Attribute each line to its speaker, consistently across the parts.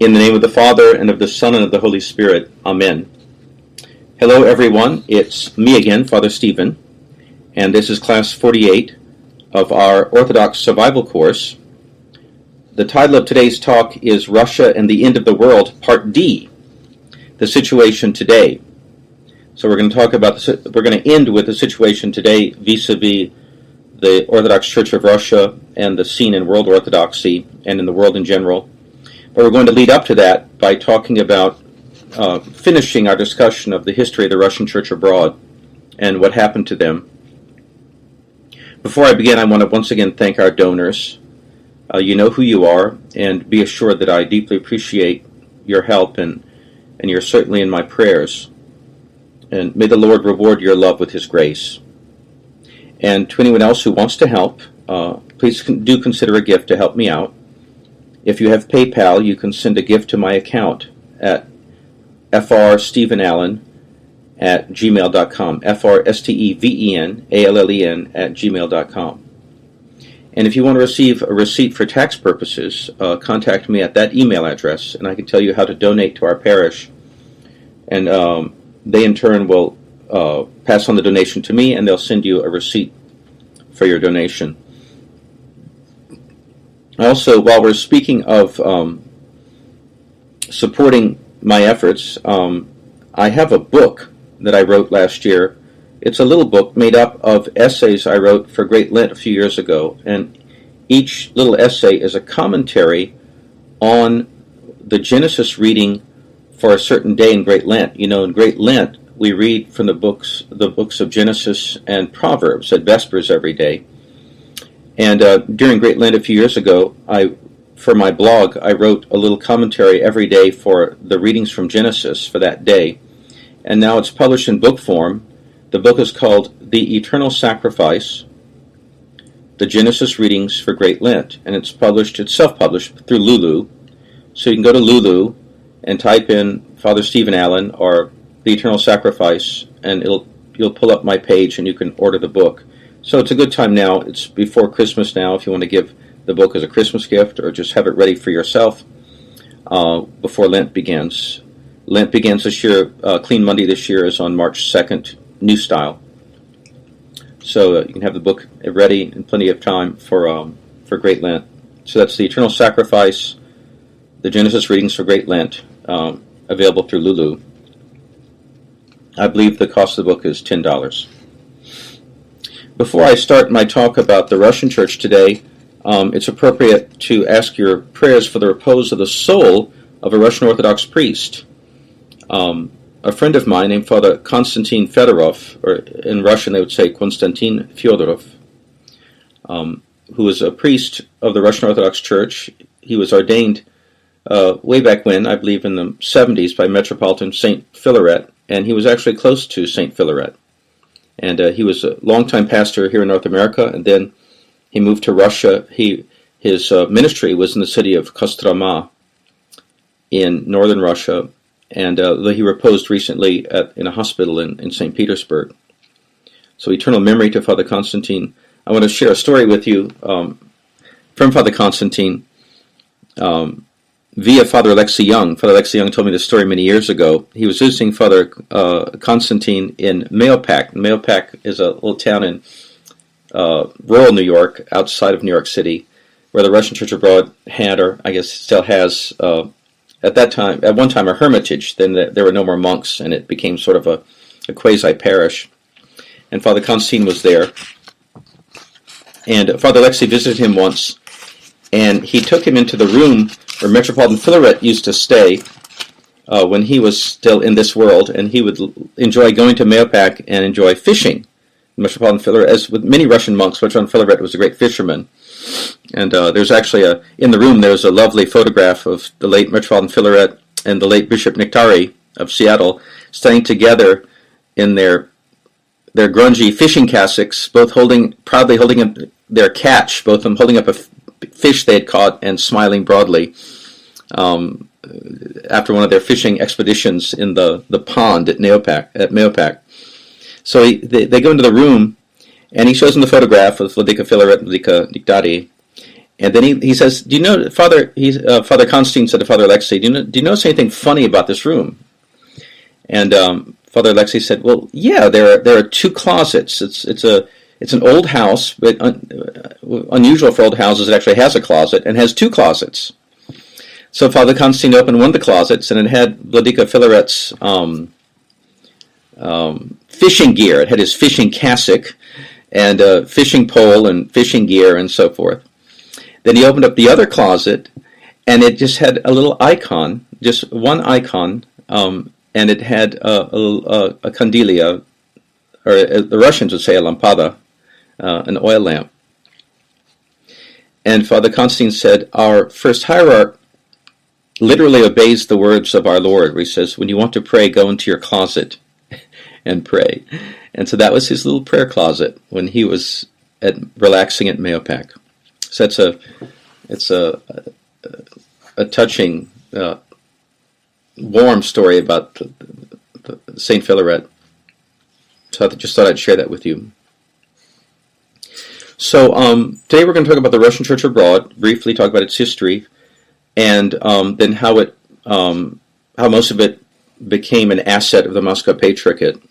Speaker 1: In the name of the Father, and of the Son, and of the Holy Spirit. Amen. Hello, everyone. It's me again, Father Stephen, and this is Class 48 of our Orthodox Survival course. The title of today's talk is Russia and the End of the World, Part D, the situation today. So we're going to end with the situation today vis-a-vis the Orthodox Church of Russia and the scene in world Orthodoxy and in the world in general. But we're going to lead up to that by talking about finishing our discussion of the history of the Russian Church abroad and what happened to them. Before I begin, I want to once again thank our donors. You know who you are, and be assured that I deeply appreciate your help, and you're certainly in my prayers. And may the Lord reward your love with His grace. And to anyone else who wants to help, please do consider a gift to help me out. If you have PayPal, you can send a gift to my account at frstevenallen@gmail.com, frstevenallen@gmail.com. And if you want to receive a receipt for tax purposes, contact me at that email address, and I can tell you how to donate to our parish. And they in turn will pass on the donation to me, and they'll send you a receipt for your donation. Also, while we're speaking of supporting my efforts, I have a book that I wrote last year. It's a little book made up of essays I wrote for Great Lent a few years ago, and each little essay is a commentary on the Genesis reading for a certain day in Great Lent. You know, in Great Lent, we read from the books of Genesis and Proverbs at Vespers every day. And during Great Lent a few years ago, for my blog, I wrote a little commentary every day for the readings from Genesis for that day. And now it's published in book form. The book is called The Eternal Sacrifice, the Genesis Readings for Great Lent. And it's self-published through Lulu. So you can go to Lulu and type in Father Stephen Allen or The Eternal Sacrifice, and you'll pull up my page and you can order the book. So it's a good time now. It's before Christmas now if you want to give the book as a Christmas gift or just have it ready for yourself before Lent begins. Lent begins this year, Clean Monday this year is on March 2nd, New Style. So you can have the book ready in plenty of time for Great Lent. So that's The Eternal Sacrifice, the Genesis Readings for Great Lent, available through Lulu. I believe the cost of the book is $10. Before I start my talk about the Russian Church today, it's appropriate to ask your prayers for the repose of the soul of a Russian Orthodox priest. A friend of mine named Father Konstantin Fedorov, or in Russian they would say Konstantin Fyodorov, who was a priest of the Russian Orthodox Church. He was ordained way back when, I believe in the 70s, by Metropolitan St. Philaret, and he was actually close to St. Philaret. And he was a longtime pastor here in North America, and then he moved to Russia. His ministry was in the city of Kostroma in northern Russia, and he reposed recently in a hospital in St. Petersburg. So eternal memory to Father Constantine. I want to share a story with you from Father Constantine via Father Alexei Young. Father Alexei Young told me this story many years ago. He was visiting Father Constantine in Mahopac. Mahopac is a little town in rural New York, outside of New York City, where the Russian Church abroad had, or I guess still has, at one time a hermitage. Then there were no more monks, and it became sort of a quasi-parish. And Father Constantine was there. And Father Alexei visited him once, and he took him into the room where Metropolitan Philaret used to stay when he was still in this world, and he would enjoy going to Mahopac and enjoy fishing. Metropolitan Philaret, as with many Russian monks, Metropolitan Philaret was a great fisherman. And there's actually in the room there's a lovely photograph of the late Metropolitan Philaret and the late Bishop Nectari of Seattle standing together in their grungy fishing cassocks, both proudly holding up their catch, both of them holding up a fish they had caught and smiling broadly after one of their fishing expeditions in the pond at Mahopac. So they go into the room, and he shows them the photograph of Vladika Philaret and Vladika Nectari, And then he says, "Do you know, Father?" Father Constantine said to Father Alexei, "Do you notice anything funny about this room?" And Father Alexei said, "Well, yeah, there are two closets. It's an old house, but unusual for old houses. It actually has a closet and has two closets." So Father Constantine opened one of the closets, and it had Vladika Filaret's fishing gear. It had his fishing cassock and fishing pole and fishing gear and so forth. Then he opened up the other closet, and it just had a little icon, just one icon, and it had a candelia, or the Russians would say a lampada, an oil lamp. And Father Constantine said, our first hierarch literally obeys the words of our Lord, where he says, when you want to pray, go into your closet and pray. And so that was his little prayer closet when he was relaxing at Mayopac. So it's a touching, warm story about Saint Filaret. So I just thought I'd share that with you. So today we're going to talk about the Russian Church abroad, briefly talk about its history, and then how most of it became an asset of the Moscow Patriarchate.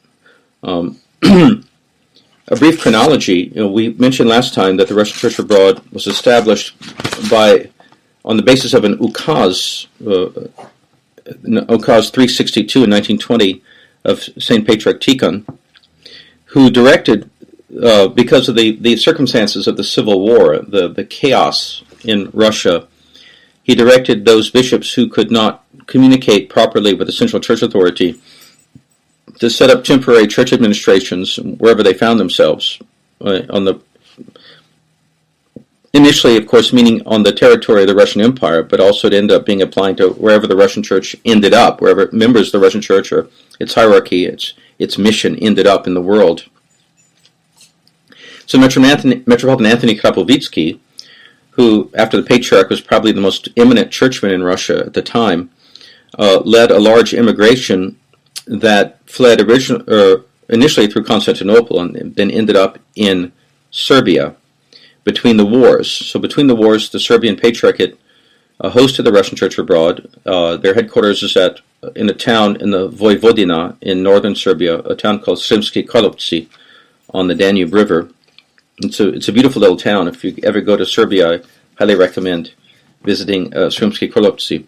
Speaker 1: A brief chronology. We mentioned last time that the Russian Church abroad was established on the basis of an ukaz, ukaz 362 in 1920 of Saint Patriarch Tikhon, who directed, because of the circumstances of the Civil War, the chaos in Russia, he directed those bishops who could not communicate properly with the central church authority to set up temporary church administrations wherever they found themselves, initially, of course, meaning on the territory of the Russian Empire, but also it ended up being applied to wherever the Russian Church ended up, wherever members of the Russian Church or its hierarchy, its mission ended up in the world. So Metropolitan Anthony Krapovitsky, who, after the Patriarch, was probably the most eminent churchman in Russia at the time, led a large immigration that fled initially through Constantinople and then ended up in Serbia between the wars. So between the wars, the Serbian Patriarchate hosted the Russian Church abroad. Their headquarters is in a town in the Vojvodina in northern Serbia, a town called Sremski Karlovci on the Danube River. It's a beautiful little town. If you ever go to Serbia, I highly recommend visiting Sremski Karlovci.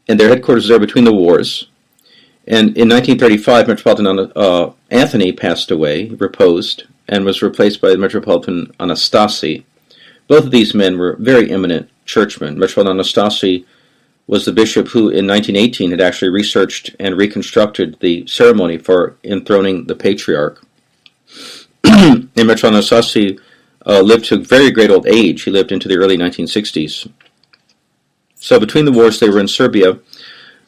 Speaker 1: And their headquarters is there between the wars. And in 1935, Metropolitan Anthony passed away, reposed, and was replaced by Metropolitan Anastasi. Both of these men were very eminent churchmen. Metropolitan Anastasi was the bishop who, in 1918, had actually researched and reconstructed the ceremony for enthroning the Patriarch. And Metropolitan Anastasi lived to a very great old age. He lived into the early 1960s. So between the wars, they were in Serbia.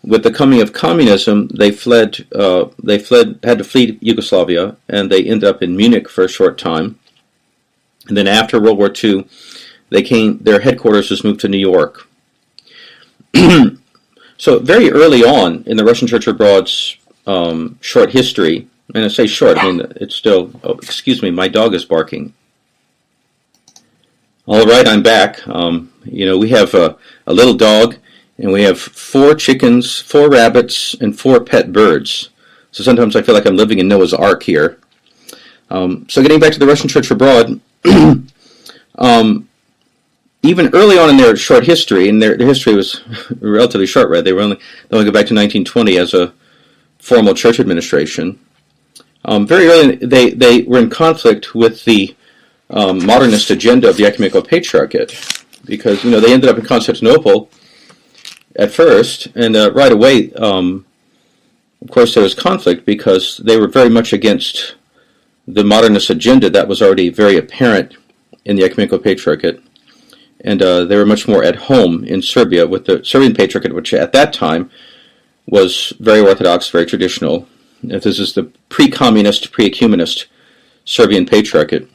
Speaker 1: With the coming of communism, they had to flee Yugoslavia, and they ended up in Munich for a short time. And then after World War II, their headquarters was moved to New York. So very early on in the Russian Church abroad's short history, and I say short, I mean it's still. Oh, excuse me, my dog is barking. All right, I'm back. We have a little dog, and we have 4 chickens, 4 rabbits, and 4 pet birds. So sometimes I feel like I'm living in Noah's Ark here. So getting back to the Russian Church abroad, even early on in their short history, and their history was relatively short, right? They only go back to 1920 as a formal church administration. Very early, they were in conflict with the modernist agenda of the Ecumenical Patriarchate, because they ended up in Constantinople at first, and right away, of course, there was conflict because they were very much against the modernist agenda that was already very apparent in the Ecumenical Patriarchate, and they were much more at home in Serbia with the Serbian Patriarchate, which at that time was very Orthodox, very traditional. If this is the pre-communist, pre-ecumenist Serbian Patriarchate.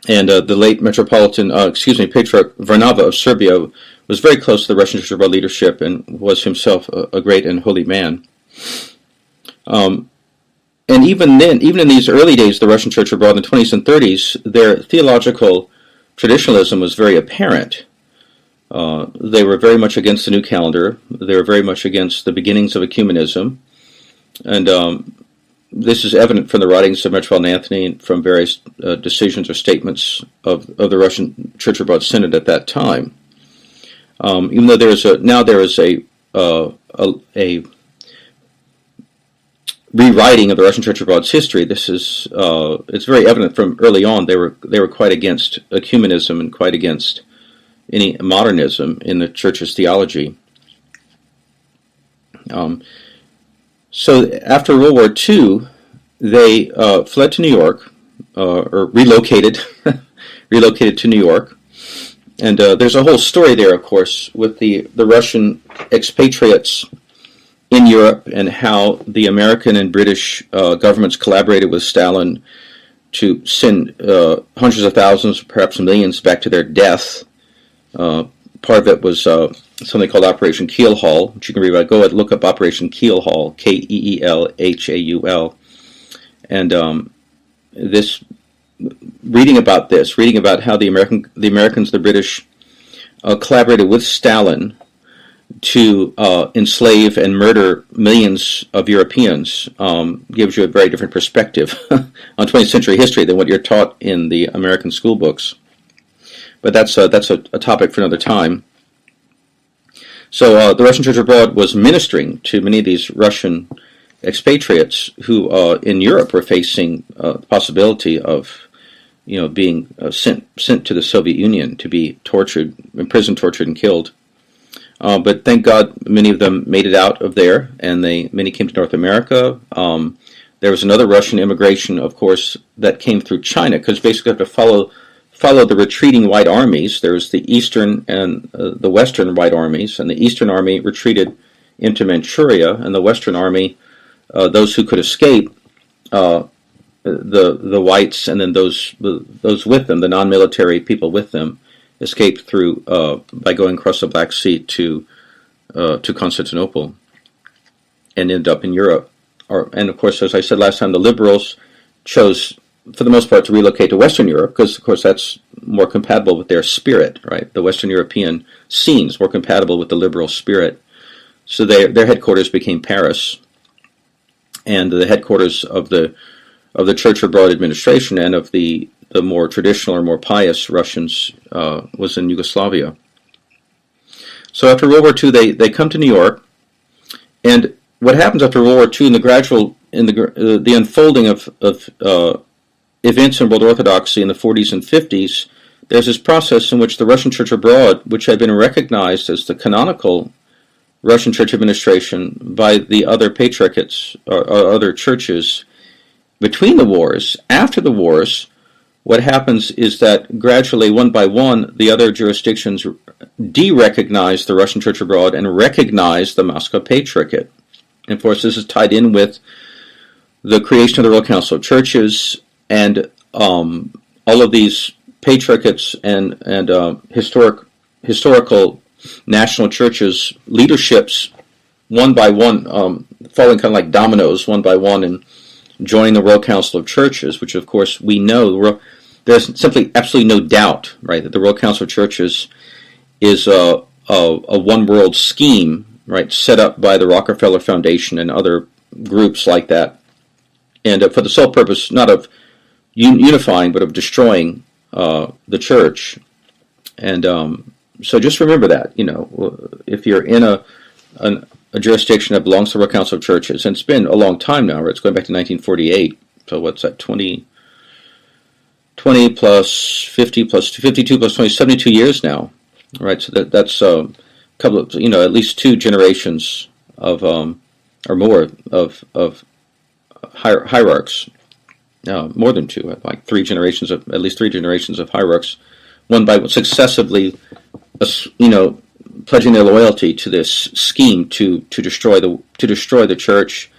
Speaker 1: And the late Patriarch Varnava of Serbia was very close to the Russian Church abroad leadership and was himself a great and holy man. And even then, even in these early days of the Russian Church abroad in the 20s and 30s, their theological traditionalism was very apparent. They were very much against the new calendar. They were very much against the beginnings of ecumenism. And this is evident from the writings of Metropolitan Anthony and from various decisions or statements of the Russian Church Abroad Synod at that time. Even though there is a rewriting of the Russian Church Abroad's history, this is it's very evident from early on they were quite against ecumenism and quite against any modernism in the Church's theology. So after World War II, they fled to New York, or relocated, relocated to New York. And there's a whole story there, of course, with the Russian expatriates in Europe and how the American and British governments collaborated with Stalin to send hundreds of thousands, perhaps millions, back to their death. Part of it was something called Operation Keelhaul, which you can read about. Go ahead and look up Operation Keelhaul, Keelhaul. And reading about how the Americans, the British, collaborated with Stalin to enslave and murder millions of Europeans gives you a very different perspective on 20th century history than what you're taught in the American school books. But that's a topic for another time. So the Russian Church Abroad was ministering to many of these Russian expatriates who in Europe were facing the possibility of being sent to the Soviet Union to be tortured, imprisoned, tortured, and killed. But thank God many of them made it out of there, and many came to North America. There was another Russian immigration, of course, that came through China, because basically you have to follow the retreating White armies. There was the Eastern and the Western White armies, and the Eastern army retreated into Manchuria, and the Western army, those who could escape, the Whites, and then those with them, the non-military people with them, escaped through by going across the Black Sea to Constantinople, and ended up in Europe. And of course, as I said last time, the liberals chose, for the most part, to relocate to Western Europe because, of course, that's more compatible with their spirit, right? The Western European scene is more compatible with the liberal spirit. So their headquarters became Paris, and the headquarters of the Church Abroad administration and of the more traditional or more pious Russians was in Yugoslavia. So after World War II, they come to New York, and what happens after World War II in the unfolding of events in world orthodoxy in the 40s and 50s, there's this process in which the Russian Church Abroad, which had been recognized as the canonical Russian Church administration by the other patriarchates or other churches between the wars, after the wars, what happens is that gradually, one by one, the other jurisdictions de-recognize the Russian Church Abroad and recognize the Moscow Patriarchate. And of course, this is tied in with the creation of the World Council of Churches, and all of these patriarchates and historical national churches, leaderships, one by one, falling kind of like dominoes, one by one, and joining the World Council of Churches, which of course we know, there's simply absolutely no doubt, right, that the World Council of Churches is a one world scheme, right, set up by the Rockefeller Foundation and other groups like that, and for the sole purpose not of unifying, but of destroying the church. And so just remember that, if you're in a jurisdiction that belongs to the World Council of Churches, and it's been a long time now, right? It's going back to 1948, so what's that, 20 plus 50 plus 52 plus 20, 72 years now, right? So that's a couple of, at least two generations of, or more, of hierarchs. More than two, like at least three generations of hierarchs, one by one, successively, pledging their loyalty to this scheme to destroy the church,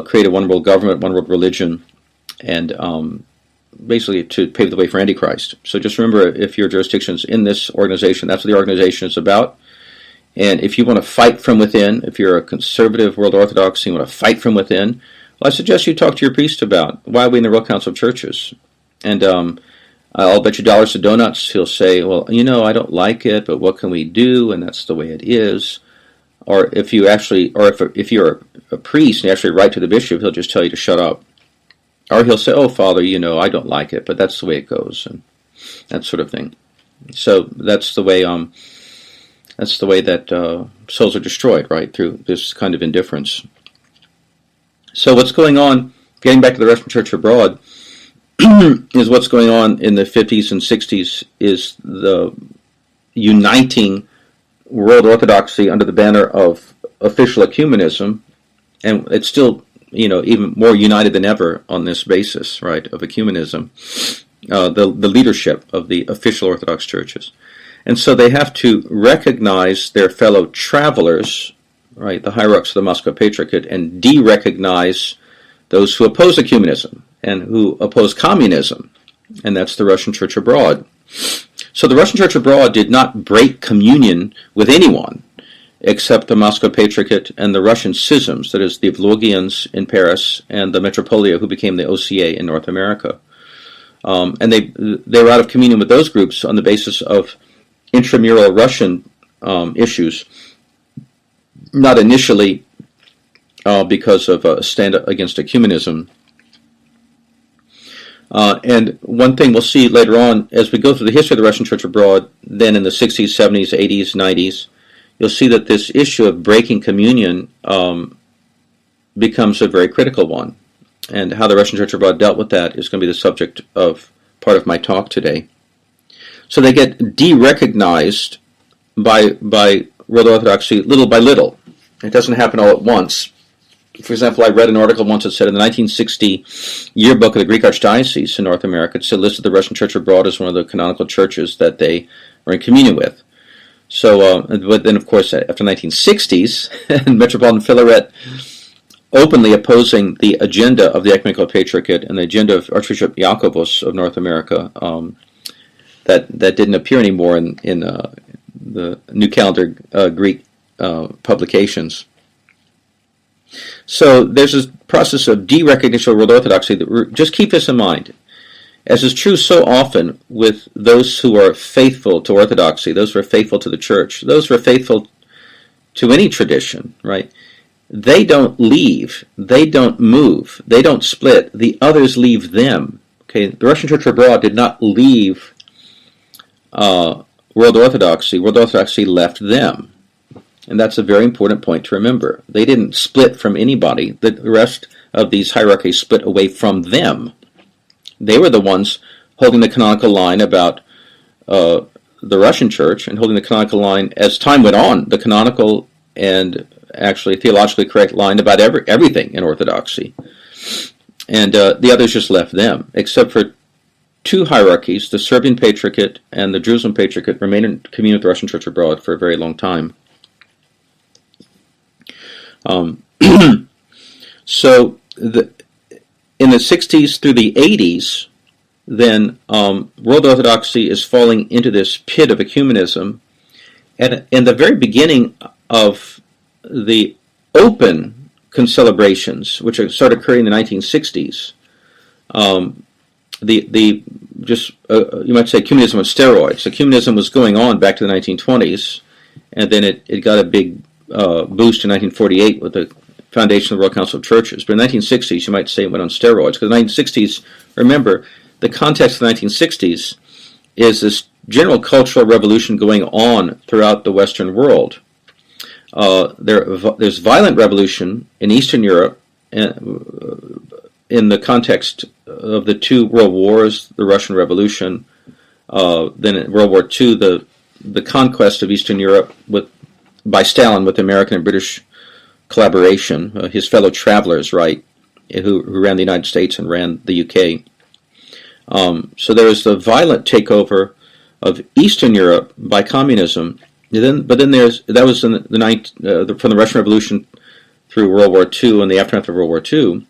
Speaker 1: create a one world government, one world religion, and basically to pave the way for Antichrist. So just remember, if your jurisdiction's in this organization, that's what the organization is about. And if you want to fight from within, if you're a conservative world Orthodox, you want to fight from within, well, I suggest you talk to your priest about why are we in the World Council of Churches. And I'll bet you dollars to donuts he'll say, well, I don't like it, but what can we do? And that's the way it is. Or if you're a priest and you actually write to the bishop, he'll just tell you to shut up. Or he'll say, oh, Father, I don't like it, but that's the way it goes, and that sort of thing. So that's the way that souls are destroyed, right, through this kind of indifference. So what's going on, getting back to the Russian Church abroad, is what's going on in the 50s and 60s is the uniting world orthodoxy under the banner of official ecumenism, and it's still, even more united than ever on this basis, right, of ecumenism, the leadership of the official Orthodox churches. And so they have to recognize their fellow travelers, right, the hierarchs of the Moscow Patriarchate, and de-recognize those who oppose ecumenism and who oppose communism, and that's the Russian Church abroad. So the Russian Church abroad did not break communion with anyone except the Moscow Patriarchate and the Russian schisms, that is, the Evlogians in Paris and the Metropolia, who became the OCA in North America. And they were out of communion with those groups on the basis of intramural Russian issues, not initially because of a stand against ecumenism. And one thing we'll see later on, as we go through the history of the Russian Church abroad, then in the 60s, 70s, 80s, 90s, you'll see that this issue of breaking communion becomes a very critical one. And how the Russian Church abroad dealt with that is going to be the subject of part of my talk today. So they get de-recognized by World Orthodoxy little by little. It doesn't happen all at once. For example, I read an article once that said in the 1960 yearbook of the Greek Archdiocese in North America, it listed the Russian Church abroad as one of the canonical churches that they are in communion with. So, but then, of course, after the 1960s, Metropolitan Philaret openly opposing the agenda of the Ecumenical Patriarchate and the agenda of Archbishop Iakovos of North America, that didn't appear anymore in the New Calendar Greek publications. So there's this process of de-recognition of World Orthodoxy. Just keep this in mind. As is true so often with those who are faithful to Orthodoxy, those who are faithful to the Church, those who are faithful to any tradition, right? They don't leave. They don't move. They don't split. The others leave them. Okay, the Russian Church abroad did not leave World Orthodoxy. World Orthodoxy left them. And that's a very important point to remember. They didn't split from anybody. The rest of these hierarchies split away from them. They were the ones holding the canonical line about the Russian Church and holding the canonical line, as time went on, the canonical and actually theologically correct line about everything in Orthodoxy. And the others just left them, except for two hierarchies, the Serbian Patriarchate and the Jerusalem Patriarchate, remained in communion with the Russian Church abroad for a very long time. So in the 60s through the 80s, then World Orthodoxy is falling into this pit of ecumenism. And in the very beginning of the open concelebrations, which started occurring in the 1960s, you might say ecumenism on steroids. Ecumenism was going on back to the 1920s, and then it got a big boost in 1948 with the foundation of the World Council of Churches. But in the 1960s, you might say it went on steroids. Because in the 1960s, remember, the context of the 1960s is this general cultural revolution going on throughout the Western world. There's violent revolution in Eastern Europe in the context of the two world wars, the Russian Revolution, then in World War II, the conquest of Eastern Europe by Stalin with American and British collaboration, his fellow travelers, right, who ran the United States and ran the UK. So there was the violent takeover of Eastern Europe by communism. But then that was in from the Russian Revolution through World War II and the aftermath of World War II.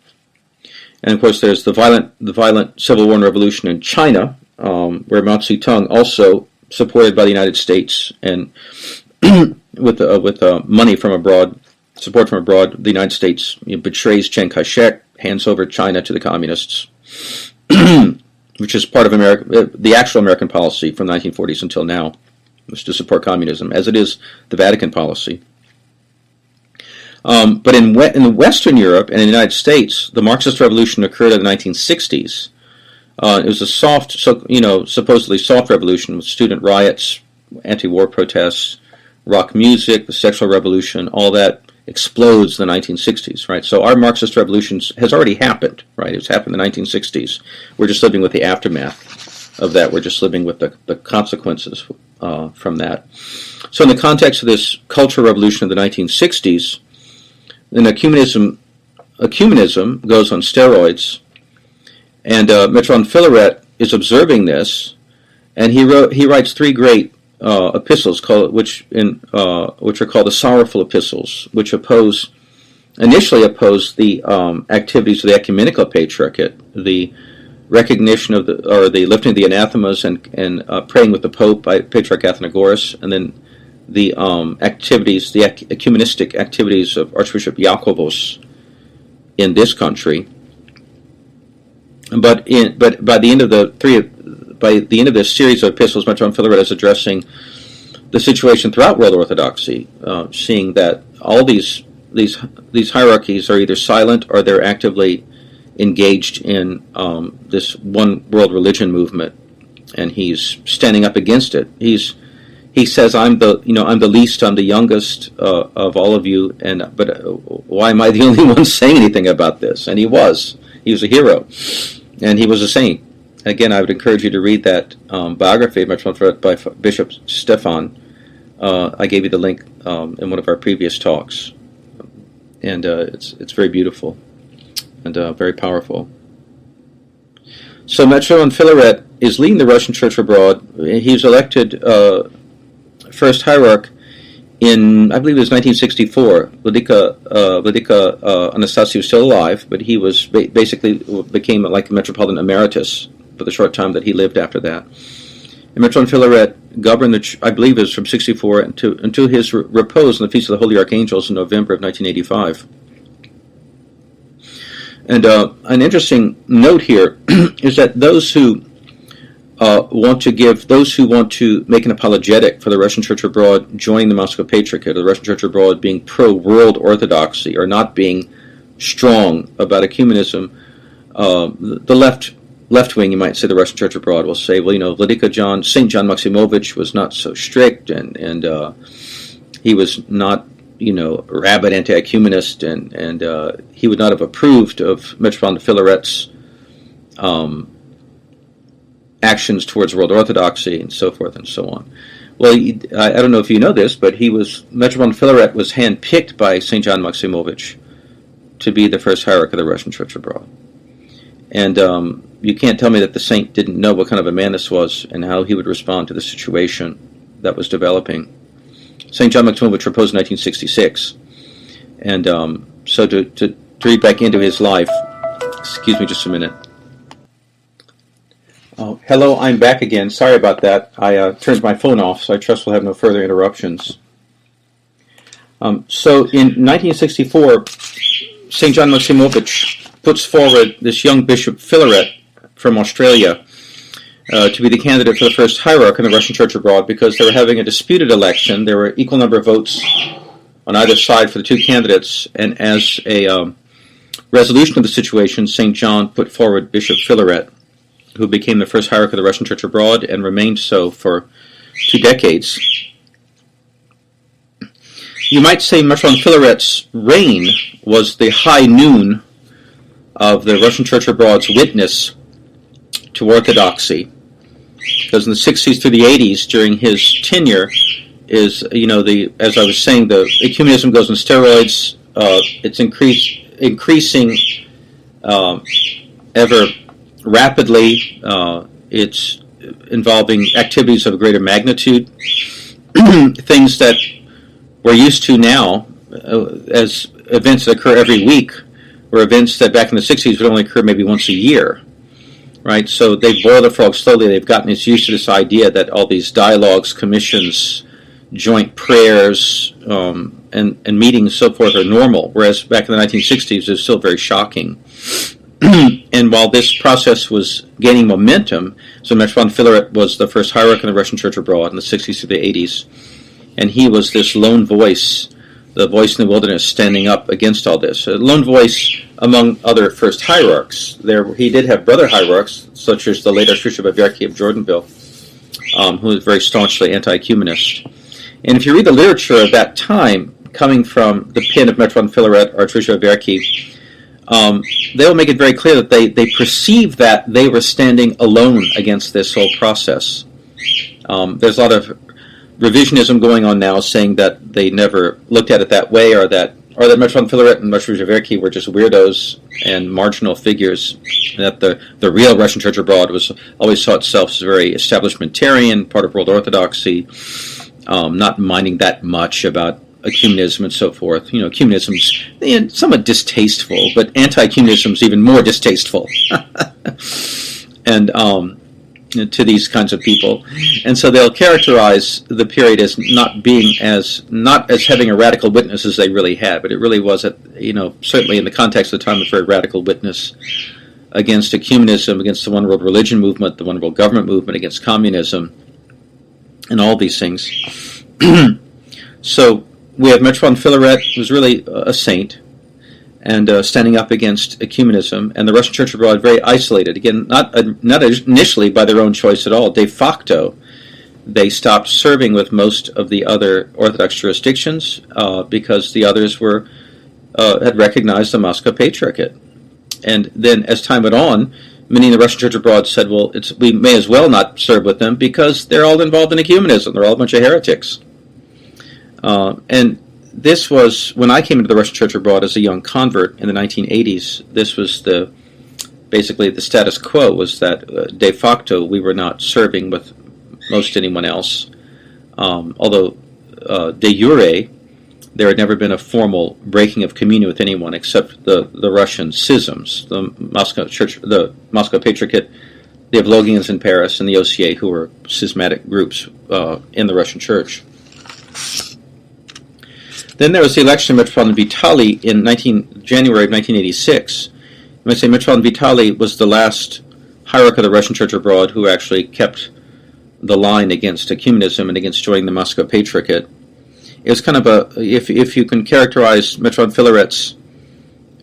Speaker 1: And of course, there's the violent civil war and revolution in China, where Mao Zedong, also supported by the United States and with money from abroad, support from abroad, the United States betrays Chiang Kai-shek, hands over China to the communists. which is part of America, the actual American policy from the 1940s until now, was to support communism, as it is the Vatican policy. But in Western Europe and in the United States, the Marxist revolution occurred in the 1960s. It was a supposedly soft revolution with student riots, anti-war protests, rock music, the sexual revolution. All that explodes in the 1960s, right? So our Marxist revolution has already happened, right? It's happened in the 1960s. We're just living with the aftermath of that. We're just living with the consequences from that. So in the context of this cultural revolution of the 1960s, then ecumenism goes on steroids, and Metron Filaret is observing this, and he writes three great epistles which are called the Sorrowful Epistles, which initially oppose the activities of the ecumenical patriarchate, the recognition of the lifting of the anathemas and praying with the Pope by Patriarch Athenagoras, and then the ecumenistic activities of Archbishop Iakovos in this country. But by the end of this series of epistles, Metron Filaret is addressing the situation throughout world Orthodoxy, seeing that all these hierarchies are either silent or they're actively engaged in this one world religion movement, and he's standing up against it. He says, I'm the least, I'm the youngest of all of you, but why am I the only one saying anything about this? And he was a hero, and he was a saint. Again, I would encourage you to read that biography of Metron Filaret by Bishop Stefan. I gave you the link in one of our previous talks, and it's very beautiful and very powerful. So Metron Filaret is leading the Russian Church abroad. He was elected first hierarch in, I believe it was 1964. Vladika Anastasiou was still alive, but he was basically became like a Metropolitan Emeritus for the short time that he lived after that. And Metron Filaret governed I believe it was from 64 until his repose on the Feast of the Holy Archangels in November of 1985. And an interesting note here is that those who want to make an apologetic for the Russian Church abroad joining the Moscow Patriarchate, or the Russian Church abroad being pro-world Orthodoxy, or not being strong about ecumenism, the left wing, you might say, the Russian Church abroad will say, well, St. John Maximovich was not so strict, and he was not, rabid anti-ecumenist, and he would not have approved of Metropolitan Filaret's actions towards world Orthodoxy, and so forth and so on. Well, I don't know if you know this, but Metropolitan Filaret was handpicked by St. John Maximovich to be the first hierarch of the Russian Church abroad. And you can't tell me that the saint didn't know what kind of a man this was and how he would respond to the situation that was developing. St. John Maximovich proposed in 1966. And so to read back into his life, excuse me just a minute. Oh, hello, I'm back again. Sorry about that. I turned my phone off, so I trust we'll have no further interruptions. So in 1964, St. John Maximovich puts forward this young Bishop Filaret from Australia to be the candidate for the first hierarch in the Russian Church abroad, because they were having a disputed election. There were equal number of votes on either side for the two candidates, and as a resolution of the situation, St. John put forward Bishop Filaret, who became the first hierarch of the Russian Church abroad and remained so for 2 decades. You might say Metron Filaret's reign was the high noon of the Russian Church abroad's witness to Orthodoxy, because in the 60s through the 80s, during his tenure, as I was saying, the ecumenism goes on steroids. It's increasing ever rapidly. It's involving activities of a greater magnitude, things that we're used to now as events that occur every week, were events that back in the 60s would only occur maybe once a year, right? So they boil the frog slowly. They've gotten used to this idea that all these dialogues, commissions, joint prayers, and meetings and so forth are normal, whereas back in the 1960s it was still very shocking. And while this process was gaining momentum, so Metropolitan Filaret was the first hierarch in the Russian Church abroad in the 60s through the 80s, and he was this lone voice, the voice in the wilderness, standing up against all this. A lone voice among other first hierarchs. He did have brother hierarchs, such as the late Archbishop of Yarki of Jordanville, who was very staunchly anti-ecumenist. And if you read the literature of that time, coming from the pen of Metropolitan Filaret, Archbishop of Yarki, they will make it very clear that they perceived that they were standing alone against this whole process. There's a lot of revisionism going on now, saying that they never looked at it that way, or that Metropolitan Filaret and Archbishop of Yarki were just weirdos and marginal figures, and that the real Russian Church abroad always saw itself as very establishmentarian, part of world orthodoxy, not minding that much about ecumenism and so forth. Ecumenism's somewhat distasteful, but anti-ecumenism's even more distasteful, and to these kinds of people. And so they'll characterize the period as not as having a radical witness as they really had, but it really was, certainly in the context of the time, a very radical witness against ecumenism, against the one world religion movement, the one world government movement, against communism, and all these things. So we have Metropolitan Filaret, who was really a saint, and standing up against ecumenism, and the Russian Church abroad very isolated. Again, not initially by their own choice at all. De facto, they stopped serving with most of the other Orthodox jurisdictions because the others had recognized the Moscow Patriarchate. And then, as time went on, many in the Russian Church abroad said, well, we may as well not serve with them because they're all involved in ecumenism. They're all a bunch of heretics. And this was, when I came into the Russian Church abroad as a young convert in the 1980s, this was basically the status quo, was that de facto we were not serving with most anyone else. Although de jure, there had never been a formal breaking of communion with anyone except the Russian schisms, the Moscow Patriarchate, the Evlogians in Paris, and the OCA, who were schismatic groups in the Russian Church. Then there was the election of Metropolitan Vitali in January of 1986. I say Metropolitan Vitali was the last hierarch of the Russian Church abroad who actually kept the line against ecumenism and against joining the Moscow Patriarchate. It was kind of if you can characterize Metropolitan Filaret's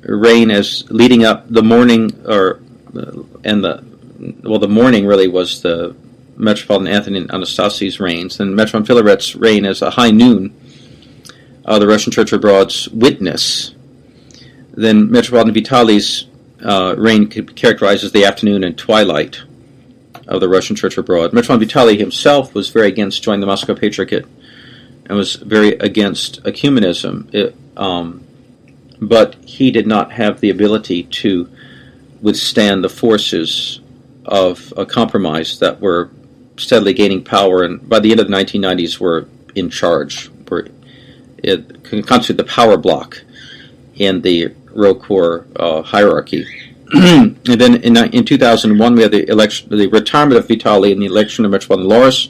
Speaker 1: reign as leading up the morning, the morning really was the Metropolitan Anthony and Anastasi's reigns, and Metropolitan Filaret's reign as a high noon, the Russian Church abroad's witness. Then Metropolitan Vitali's reign could be characterized as the afternoon and twilight of the Russian Church abroad. Metropolitan Vitali himself was very against joining the Moscow Patriarchate and was very against ecumenism, but he did not have the ability to withstand the forces of a compromise that were steadily gaining power, and by the end of the 1990s were in charge. It constituted the power block in the Rocor hierarchy. And then in 2001, we had the retirement of Vitali and the election of Metropolitan Loris.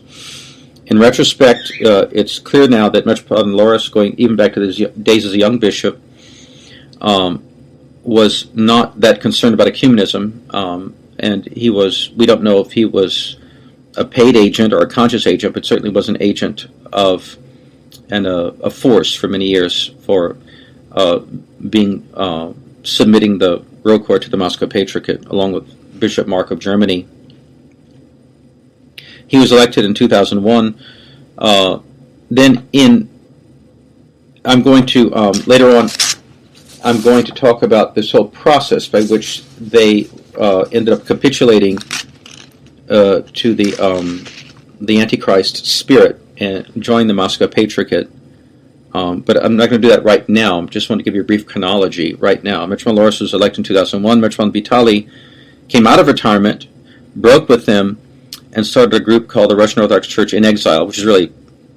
Speaker 1: In retrospect, it's clear now that Metropolitan Loris, going even back to his days as a young bishop, was not that concerned about ecumenism, and we don't know if he was a paid agent or a conscious agent, but certainly was an agent of and a force for many years for submitting the Rocor to the Moscow Patriarchate, along with Bishop Mark of Germany. He was elected in 2001. I'm going to later on. I'm going to talk about this whole process by which they ended up capitulating to the Antichrist spirit and join the Moscow Patriarchate. But I'm not going to do that right now. I just want to give you a brief chronology right now. Metropolitan Loris was elected in 2001. Metropolitan Vitali came out of retirement, broke with them, and started a group called the Russian Orthodox Church in Exile, which is really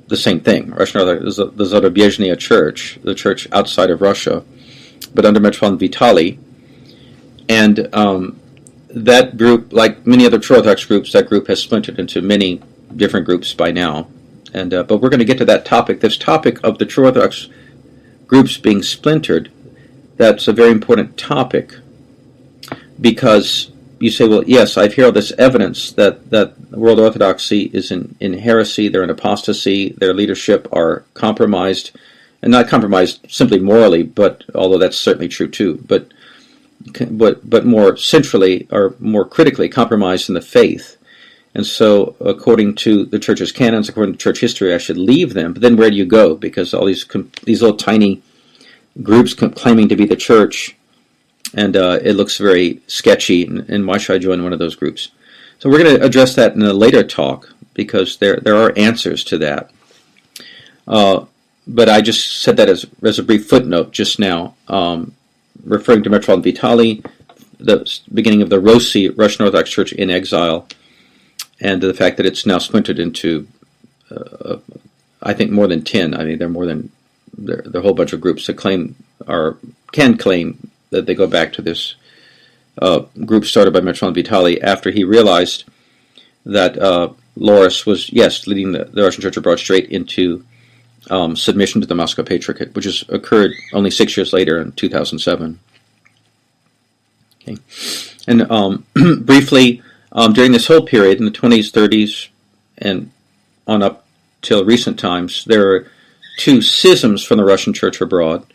Speaker 1: the same thing. Russian Orthodox is the Zarobezhnya Church, the church outside of Russia, but under Metropolitan Vitali. And that group, like many other true Orthodox groups, that group has splintered into many different groups by now. And but we're going to get to that topic. This topic of the true Orthodox groups being splintered, that's a very important topic. because you say, well, yes, I hear all this evidence that world orthodoxy is in heresy, they're in apostasy, their leadership are compromised, and not compromised simply morally, but although that's certainly true too, but more centrally or more critically compromised in the faith. And so, according to the church's canons, according to church history, I should leave them. But then where do you go? Because all these little tiny groups claiming to be the church, and it looks very sketchy, and why should I join one of those groups? So we're going to address that in a later talk, because there are answers to that. But I just said that as a brief footnote just now, referring to Metropolitan Vitali, the beginning of the Rossi Russian Orthodox Church in exile, and the fact that it's now splintered into, I think, more than 10. I mean, there are a whole bunch of groups that can claim that they go back to this group started by Metropolitan Vitali after he realized that Loris was, yes, leading the Russian Church abroad straight into submission to the Moscow Patriarchate, which has occurred only 6 years later in 2007. Okay. And briefly, during this whole period, in the 20s, 30s, and on up till recent times, there are two schisms from the Russian Church abroad.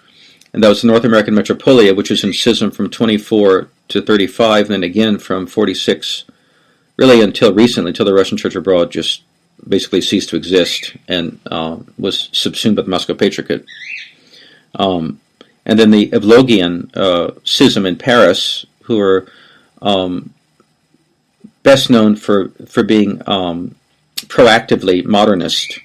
Speaker 1: And that was the North American Metropolia, which was in schism from 24 to 35, and then again from 46, really until recently, until the Russian Church abroad just basically ceased to exist and was subsumed by the Moscow Patriarchate. And then the Evlogian schism in Paris, who are best known for being proactively modernist.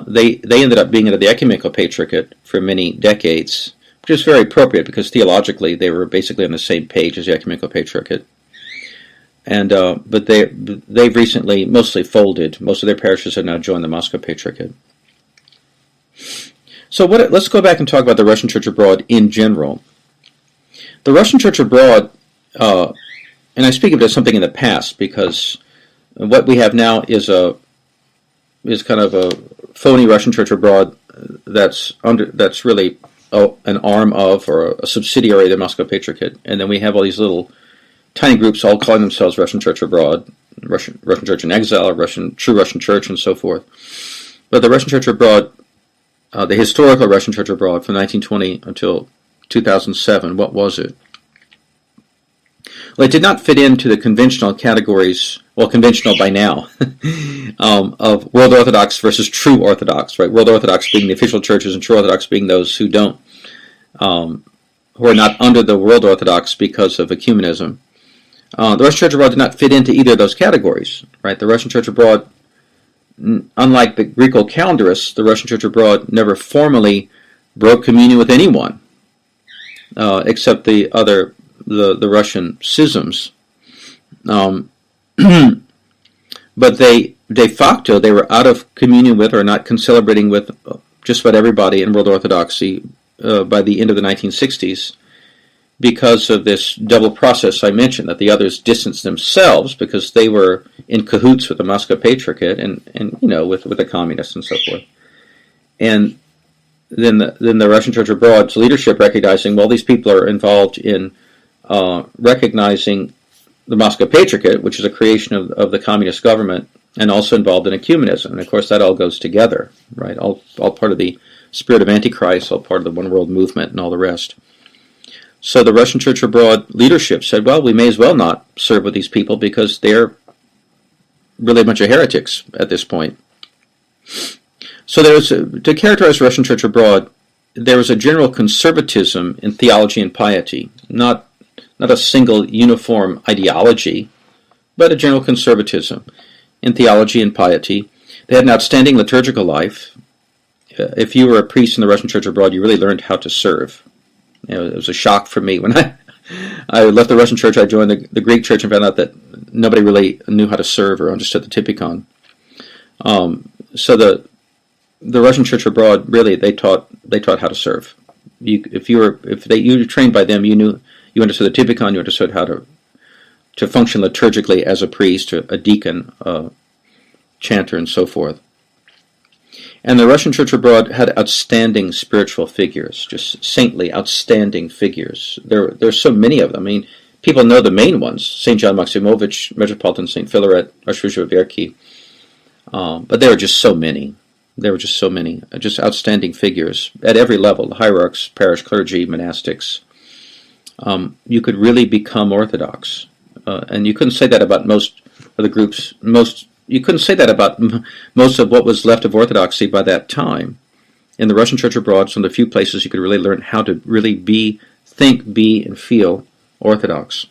Speaker 1: They ended up being under the Ecumenical Patriarchate for many decades, which is very appropriate because theologically they were basically on the same page as the Ecumenical Patriarchate. And but they've recently mostly folded. Most of their parishes have now joined the Moscow Patriarchate. So let's go back and talk about the Russian Church abroad in general. The Russian Church abroad, and I speak of it as something in the past because what we have now is kind of a phony Russian Church abroad that's really an arm of or a subsidiary of the Moscow Patriarchate, and then we have all these little tiny groups all calling themselves Russian Church abroad, Russian Church in exile, True Russian Church, and so forth. But the Russian Church abroad, the historical Russian Church abroad from 1920 until 2007, what was it? Well, it did not fit into the conventional categories, well, conventional by now, of World Orthodox versus True Orthodox, right? World Orthodox being the official churches and True Orthodox being those who don't, who are not under the World Orthodox because of ecumenism. The Russian Church abroad did not fit into either of those categories, right? The Russian Church abroad, unlike the Greco-Calendarists, the Russian Church abroad never formally broke communion with anyone, except the Russian schisms. But they, de facto, they were out of communion with or not celebrating with just about everybody in World Orthodoxy by the end of the 1960s because of this double process I mentioned, that the others distanced themselves because they were in cahoots with the Moscow Patriarchate and with the communists and so forth. And then the Russian Church abroad's leadership recognizing, well, these people are involved in recognizing the Moscow Patriarchate, which is a creation of the communist government, and also involved in ecumenism. And of course that all goes together, right? All part of the spirit of Antichrist, all part of the One World movement and all the rest. So the Russian Church abroad leadership said, well, we may as well not serve with these people because they're really a bunch of heretics at this point. So to characterize Russian Church abroad, there was a general conservatism in theology and piety, not a single uniform ideology, but a general conservatism in theology and piety. They had an outstanding liturgical life. If you were a priest in the Russian Church abroad, you really learned how to serve. It was a shock for me when I left the Russian Church. I joined the Greek Church and found out that nobody really knew how to serve or understood the typicon. So the Russian Church abroad, really, they taught how to serve. You were trained by them, you understood the typicon, you understood how to function liturgically as a priest, a deacon, chanter, and so forth. And the Russian Church abroad had outstanding spiritual figures, just saintly, outstanding figures. There's so many of them. I mean, people know the main ones: St. John Maximovich, Metropolitan St. Philaret, Archbishop of Yerki. But there were just so many. There were just so many, just outstanding figures at every level: hierarchs, parish clergy, monastics. You could really become Orthodox, and you couldn't say that about most of the groups. You couldn't say that about most of what was left of Orthodoxy by that time. In the Russian Church abroad, some of the few places you could really learn how to really think, be, and feel Orthodox.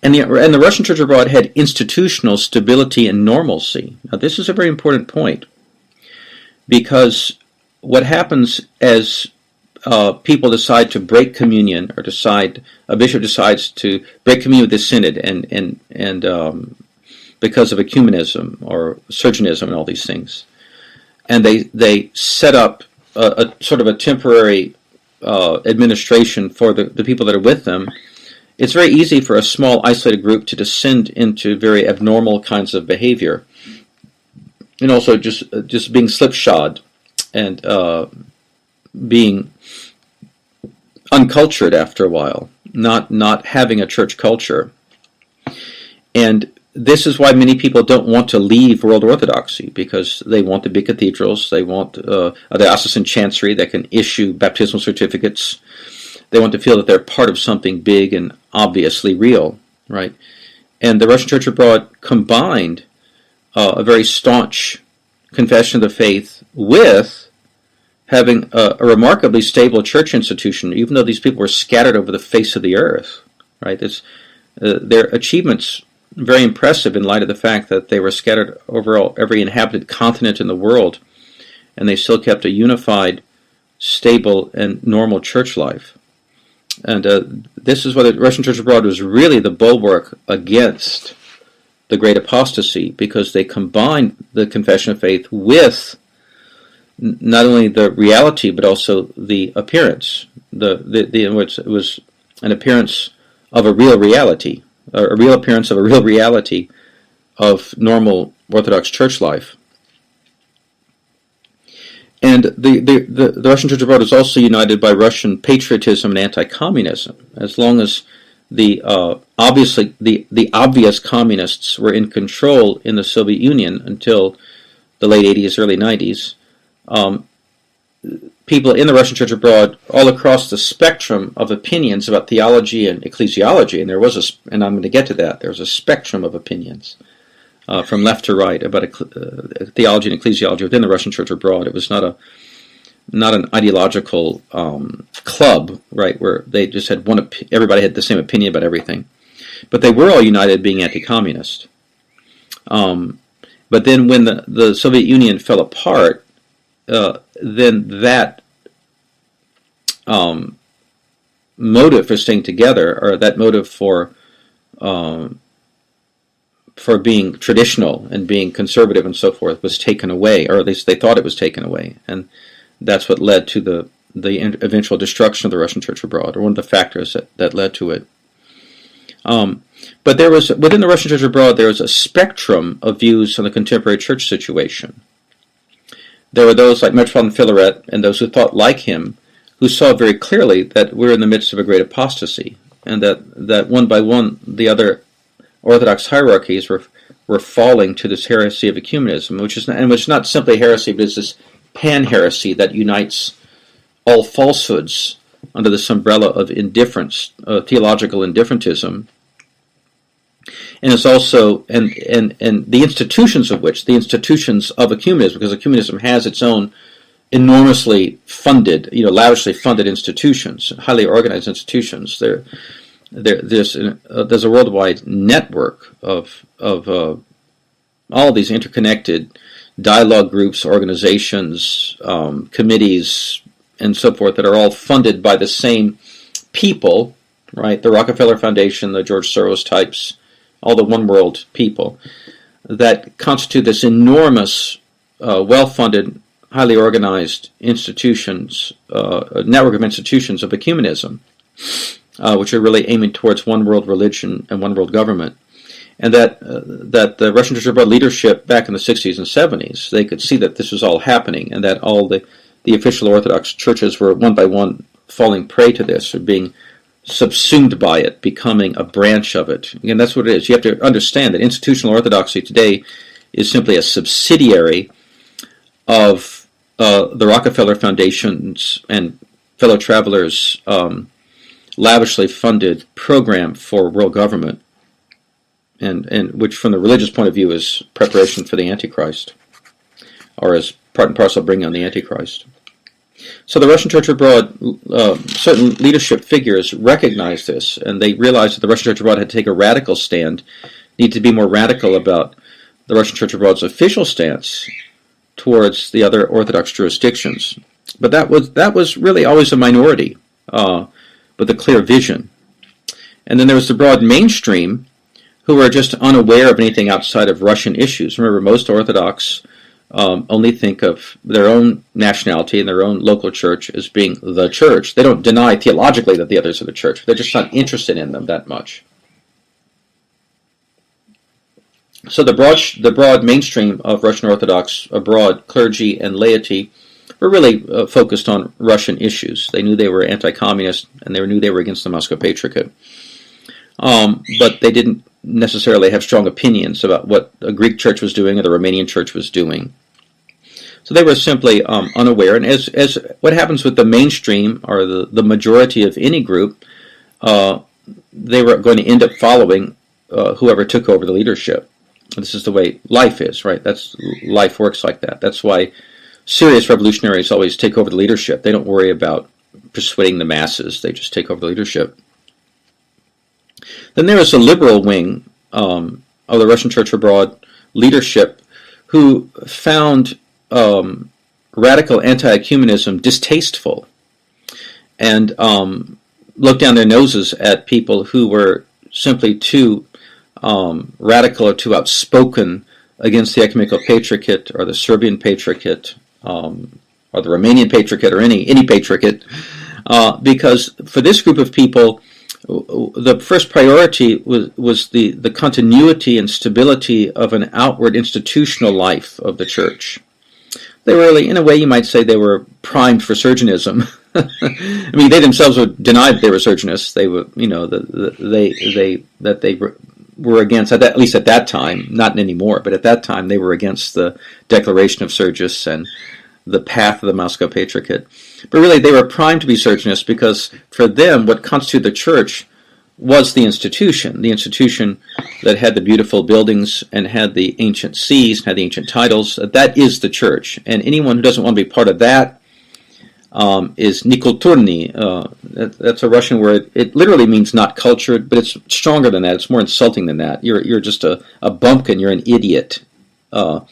Speaker 1: And the Russian Church abroad had institutional stability and normalcy. Now, this is a very important point, because what happens as people decide to break communion, or a bishop decides to break communion with the synod, and because of ecumenism or surgeonism and all these things, and they set up a sort of a temporary administration for the people that are with them. It's very easy for a small, isolated group to descend into very abnormal kinds of behavior, and also just being slipshod and being uncultured after a while, not having a church culture. And this is why many people don't want to leave World Orthodoxy, because they want the big cathedrals, they want a diocesan chancery that can issue baptismal certificates. They want to feel that they're part of something big and obviously real, right? And the Russian Church abroad combined a very staunch confession of the faith with having a remarkably stable church institution, even though these people were scattered over the face of the earth, right? Their achievements very impressive in light of the fact that they were scattered over every inhabited continent in the world, and they still kept a unified, stable, and normal church life. And this is why the Russian Church abroad was really the bulwark against the great apostasy, because they combined the confession of faith with not only the reality but also the appearance. In which it was an appearance of a real reality, a real appearance of a real reality of normal Orthodox church life. And the Russian Church abroad is also united by Russian patriotism and anti-communism. As long as the obvious communists were in control in the Soviet Union until the late 80s, early 90s, people in the Russian Church abroad, all across the spectrum of opinions about theology and ecclesiology, and I'm going to get to that, there was a spectrum of opinions. From left to right about theology and ecclesiology within the Russian Church abroad. It was not an ideological club, right, where they just had everybody had the same opinion about everything. But they were all united being anti-communist. But then when the Soviet Union fell apart, then that motive for staying together, or that motive for being traditional and being conservative and so forth, was taken away, or at least they thought it was taken away, and that's what led to the eventual destruction of the Russian Church abroad, or one of the factors that led to it. But there was, within the Russian Church abroad, there was a spectrum of views on the contemporary church situation. There were those like Metropolitan Philaret and those who thought like him, who saw very clearly that we're in the midst of a great apostasy, and that one by one the other Orthodox hierarchies were falling to this heresy of ecumenism, which is not simply heresy, but is this pan-heresy that unites all falsehoods under this umbrella of indifference, theological indifferentism. And it's also, and the institutions of which, the institutions of ecumenism, because ecumenism has its own enormously funded, lavishly funded institutions, highly organized institutions. There's a worldwide network of all of these interconnected dialogue groups, organizations, committees, and so forth that are all funded by the same people, right? The Rockefeller Foundation, the George Soros types, all the one world people that constitute this enormous, well-funded, highly organized institutions, network of institutions of ecumenism, which are really aiming towards one world religion and one world government. And that the Russian Church abroad leadership back in the 60s and 70s, they could see that this was all happening, and that all the official Orthodox churches were one by one falling prey to this, or being subsumed by it, becoming a branch of it. Again, that's what it is. You have to understand that institutional orthodoxy today is simply a subsidiary of the Rockefeller Foundation's and fellow travelers' lavishly funded program for world government, and which from the religious point of view is preparation for the Antichrist, or as part and parcel bringing on the Antichrist. So the Russian Church abroad, certain leadership figures recognized this, and they realized that the Russian Church abroad had to take a radical stand, need to be more radical about the Russian Church abroad's official stance towards the other Orthodox jurisdictions. But that was really always a minority with a clear vision. And then there was the broad mainstream who were just unaware of anything outside of Russian issues. Remember, most Orthodox only think of their own nationality and their own local church as being the church. They don't deny theologically that the others are the church. They're just not interested in them that much. So the broad mainstream of Russian Orthodox abroad, clergy and laity, were really focused on Russian issues. They knew they were anti-communist, and they knew they were against the Moscow Patriarchate. But they didn't necessarily have strong opinions about what a Greek church was doing or the Romanian church was doing. So they were simply unaware. And as what happens with the mainstream, or the majority of any group, they were going to end up following whoever took over the leadership. This is the way life is, right? Life works like that. That's why serious revolutionaries always take over the leadership. They don't worry about persuading the masses. They just take over the leadership. Then there is a liberal wing of the Russian Church abroad leadership who found radical anti-ecumenism distasteful and looked down their noses at people who were simply too radical or too outspoken against the Ecumenical Patriarchate or the Serbian Patriarchate or the Romanian Patriarchate or any Patriarchate, because for this group of people, the first priority was the continuity and stability of an outward institutional life of the church. They were really, in a way, you might say, they were primed for surgeonism. I mean, they themselves would deny that they were surgeonists. They were, that they were against, at least at that time, not anymore, but at that time they were against the declaration of Sergius and the path of the Moscow Patriarchate. But really, they were primed to be surgeonists because for them, what constituted the church was the institution that had the beautiful buildings and had the ancient sees, had the ancient titles. That is the church. And anyone who doesn't want to be part of that is nikulturny. That's a Russian word. It literally means not cultured, but it's stronger than that. It's more insulting than that. You're just a bumpkin. You're an idiot. So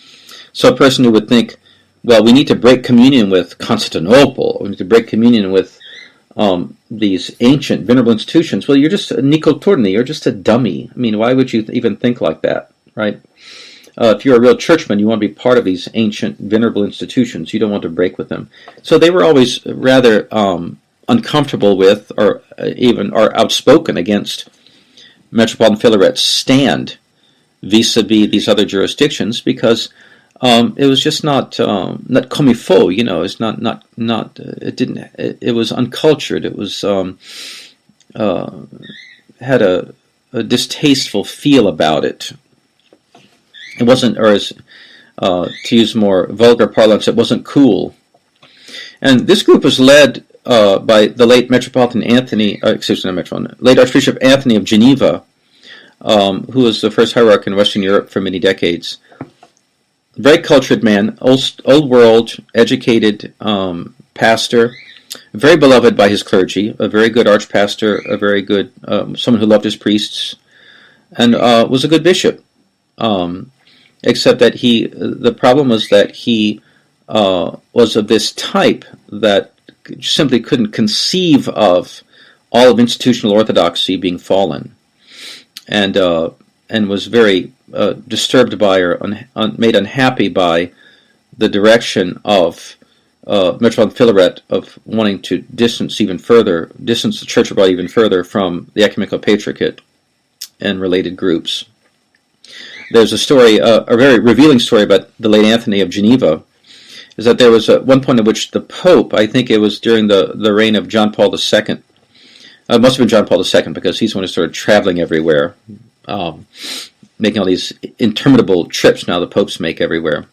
Speaker 1: a person who would think, well, we need to break communion with Constantinople. We need to break communion with these ancient, venerable institutions. Well, you're just a nikulturny. You're just a dummy. I mean, why would you even think like that, right? If you're a real churchman, you want to be part of these ancient, venerable institutions. You don't want to break with them. So they were always rather uncomfortable with, or outspoken against Metropolitan Philaret's stand vis-a-vis these other jurisdictions, because it was just not comme il faut, It's not. It didn't. It was uncultured. It was had a distasteful feel about it. It wasn't, or as to use more vulgar parlance, it wasn't cool. And this group was led by the late Metropolitan Anthony, late Archbishop Anthony of Geneva, who was the first hierarch in Western Europe for many decades. Very cultured man, old world, educated pastor, very beloved by his clergy, a very good archpastor, a very good someone who loved his priests, and was a good bishop. Except that the problem was that he was of this type that simply couldn't conceive of all of institutional orthodoxy being fallen, and was very disturbed by or made unhappy by the direction of Metropolitan Philaret of wanting to distance the Church abroad even further from the Ecumenical Patriarchate and related groups. There's a story, a very revealing story about the late Anthony of Geneva, is that there was one point at which the Pope, I think it was during the reign of John Paul II, It must have been John Paul II, because he's the one who started traveling everywhere, um, making all these interminable trips now the popes make everywhere.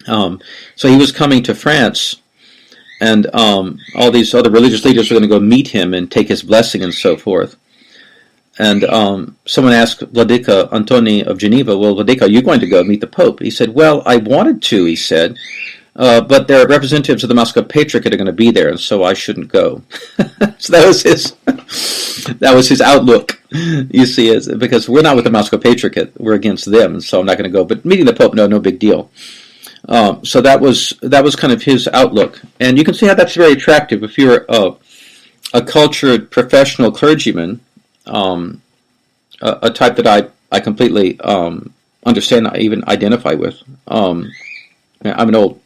Speaker 1: So he was coming to France, and all these other religious leaders were going to go meet him and take his blessing and so forth. And someone asked Vladika Antoni of Geneva, well, Vladika, are you going to go meet the Pope? He said, well, I wanted to, he said, but there are representatives of the Moscow Patriarchate are going to be there, and so I shouldn't go. So that was his outlook, you see, because we're not with the Moscow Patriarchate, we're against them, and so I'm not going to go. But meeting the Pope, no big deal. So that was kind of his outlook, and you can see how that's very attractive if you're a cultured professional clergyman, a type that I completely understand, I even identify with. I'm an old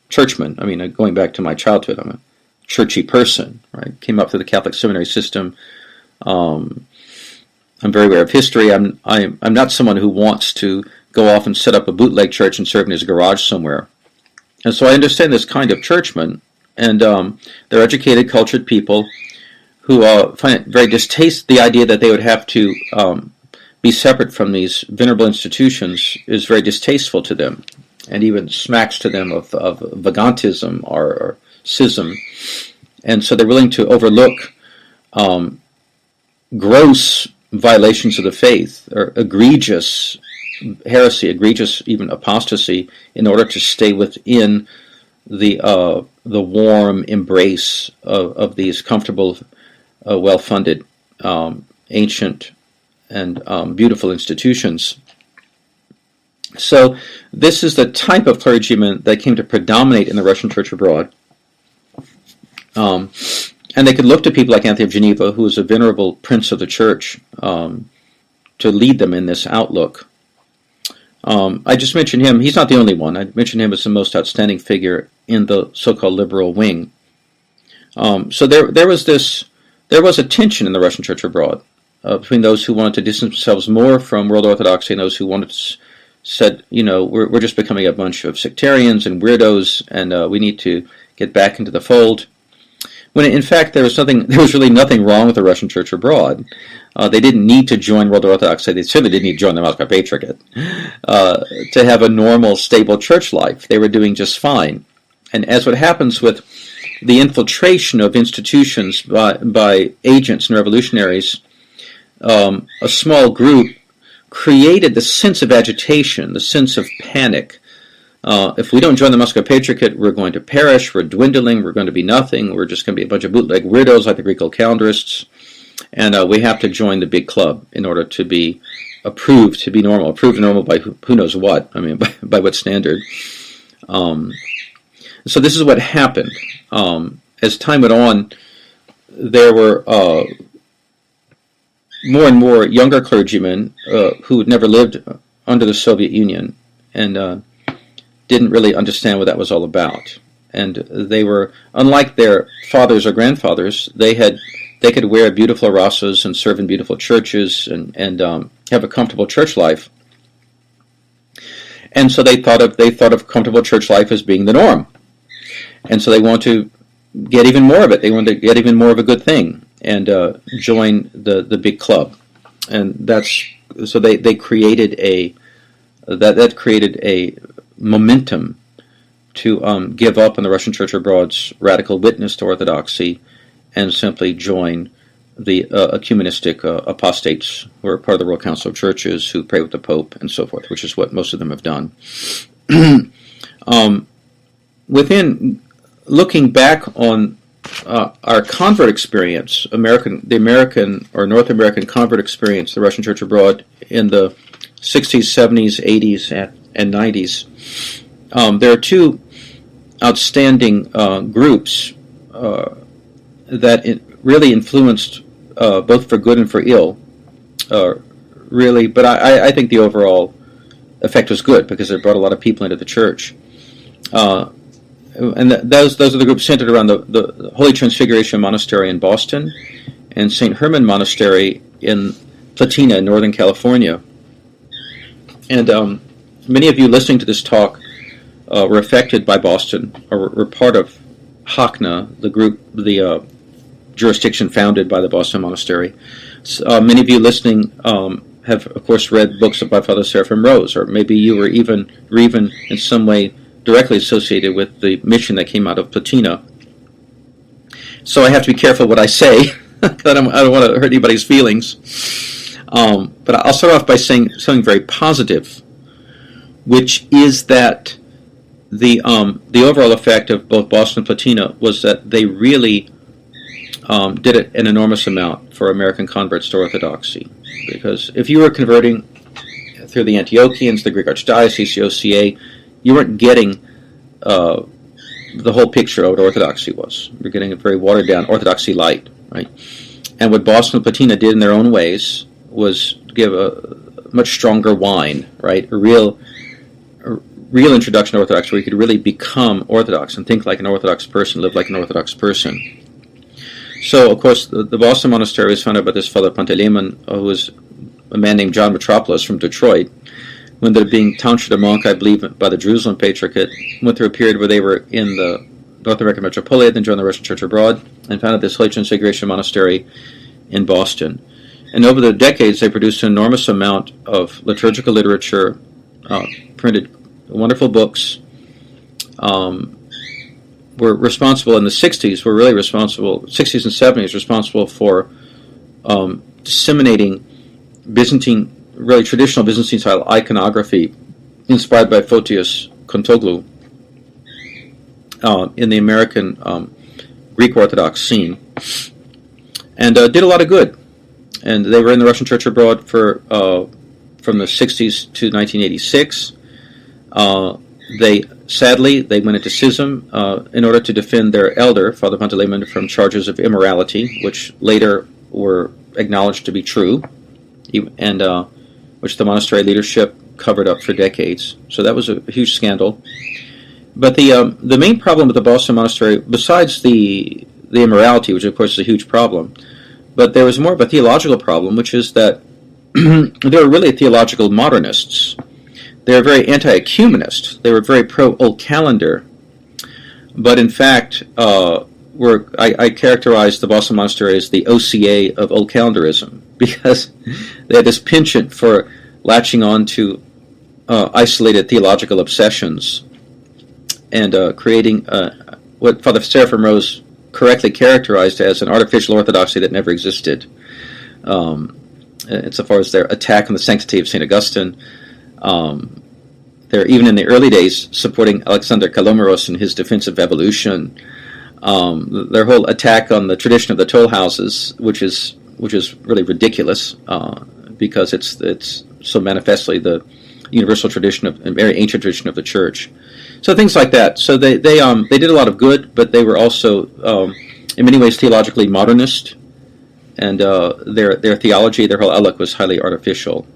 Speaker 1: churchman. I mean, going back to my childhood, I'm a churchy person, right? Came up through the Catholic seminary system. I'm very aware of history. I'm not someone who wants to go off and set up a bootleg church and serve in his garage somewhere. And so I understand this kind of churchman, and they're educated, cultured people who find it very distasteful. The idea that they would have to be separate from these venerable institutions is very distasteful to them, and even smacks to them of vagantism or schism. And so they're willing to overlook gross violations of the faith, or egregious heresy, egregious even apostasy, in order to stay within the warm embrace of these comfortable, well-funded, ancient, and beautiful institutions. So this is the type of clergyman that came to predominate in the Russian Church abroad. And they could look to people like Anthony of Geneva, who was a venerable prince of the church, to lead them in this outlook. I just mentioned him. He's not the only one. I mentioned him as the most outstanding figure in the so-called liberal wing. So there was a tension in the Russian Church abroad between those who wanted to distance themselves more from world orthodoxy and those who wanted to said, we're just becoming a bunch of sectarians and weirdos, and we need to get back into the fold. When in fact there was really nothing wrong with the Russian Church abroad. They didn't need to join World Orthodoxy. They certainly didn't need to join the Moscow Patriarchate to have a normal, stable church life. They were doing just fine. And as what happens with the infiltration of institutions by agents and revolutionaries, a small group created the sense of agitation, the sense of panic. If we don't join the Moscow Patriarchate, we're going to perish, we're dwindling, we're going to be nothing, we're just going to be a bunch of bootleg weirdos like the Greek calendarists, and we have to join the big club in order to be approved to be normal. Approved and normal by who knows what, I mean, by what standard. So this is what happened. As time went on, there were more and more younger clergymen who had never lived under the Soviet Union and didn't really understand what that was all about. And they were, unlike their fathers or grandfathers, they could wear beautiful rasas and serve in beautiful churches and have a comfortable church life. And so they thought of comfortable church life as being the norm. And so they want to get even more of it. They want to get even more of a good thing and join the big club. And so they created that created a momentum to give up on the Russian Church abroad's radical witness to orthodoxy and simply join the ecumenistic apostates who are part of the World Council of Churches, who pray with the Pope and so forth, which is what most of them have done. Looking back on our convert experience, the American or North American convert experience, the Russian Church abroad in the 60s, 70s, 80s, and 90s, there are two outstanding groups that really influenced both for good and for ill, really. But I think the overall effect was good because it brought a lot of people into the church. And those are the groups centered around the Holy Transfiguration Monastery in Boston and St. Herman Monastery in Platina, Northern California. And many of you listening to this talk were affected by Boston, or were part of HACNA, the group, the jurisdiction founded by the Boston Monastery. Many of you listening have, of course, read books by Father Seraphim Rose, or maybe you were even in some way directly associated with the mission that came out of Platina. So I have to be careful what I say. I don't want to hurt anybody's feelings. But I'll start off by saying something very positive, which is that the overall effect of both Boston and Platina was that they really did an enormous amount for American converts to Orthodoxy. Because if you were converting through the Antiochians, the Greek Archdiocese, the OCA, you weren't getting the whole picture of what Orthodoxy was. You're getting a very watered-down Orthodoxy light, right? And what Boston and Platina did in their own ways was give a much stronger wine, right? A real introduction to Orthodoxy where you could really become Orthodox and think like an Orthodox person, live like an Orthodox person. So, of course, the Boston Monastery was founded by this fellow Panteleimon, who was a man named John Metropolis from Detroit. When they were being townshipped a monk, I believe, by the Jerusalem Patriarchate, went through a period where they were in the North American Metropolitan, then joined the Russian Church abroad, and founded this Holy Transfiguration Monastery in Boston. And over the decades, they produced an enormous amount of liturgical literature, printed wonderful books, were responsible in the 60s, 60s and 70s, responsible for disseminating Byzantine, really traditional Byzantine-style iconography inspired by Photios Kontoglu in the American Greek Orthodox scene, and did a lot of good. And they were in the Russian Church abroad from the 60s to 1986. They went into schism in order to defend their elder, Father Panteleimon, from charges of immorality, which later were acknowledged to be true, and which the monastery leadership covered up for decades. So that was a huge scandal. But the main problem with the Boston Monastery, besides the immorality, which of course is a huge problem, but there was more of a theological problem, which is that they were really theological modernists. They were very anti-ecumenist. They were very pro-Old Calendar. But in fact, I characterized the Boston Monastery as the OCA of Old Calendarism, because they had this penchant for latching on to isolated theological obsessions and creating what Father Seraphim Rose correctly characterized as an artificial orthodoxy that never existed. Insofar as their attack on the sanctity of St. Augustine, they're even in the early days supporting Alexander Kalomeros in his defense of evolution. Their whole attack on the tradition of the toll houses, which is really ridiculous, because it's so manifestly the universal tradition of a very ancient tradition of the Church. So things like that. So they did a lot of good, but they were also in many ways theologically modernist, and their theology, their whole outlook was highly artificial.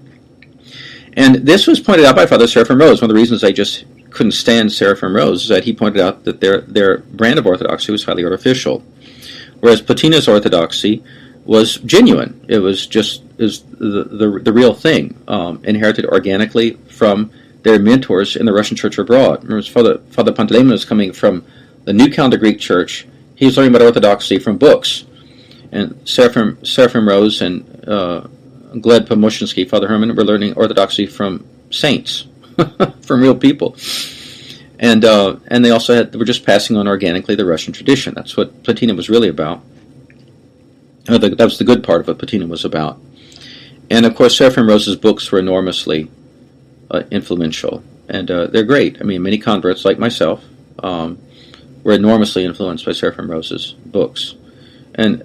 Speaker 1: And this was pointed out by Father Seraphim Rose. One of the reasons I just couldn't stand Seraphim Rose is that he pointed out that their brand of orthodoxy was highly artificial, whereas Platina's orthodoxy was genuine. It was just the real thing, inherited organically from their mentors in the Russian Church abroad. Remember, Father Panteleimon was coming from the New Calendar Greek Church. He was learning about orthodoxy from books. And Seraphim Rose and Gleb Pomoshinsky, Father Herman, were learning orthodoxy from saints, from real people. And they also were just passing on organically the Russian tradition. That's what Platina was really about. That was the good part of what Platina was about. And of course, Seraphim Rose's books were enormously influential, and they're great. I mean, many converts like myself were enormously influenced by Seraphim Rose's books, and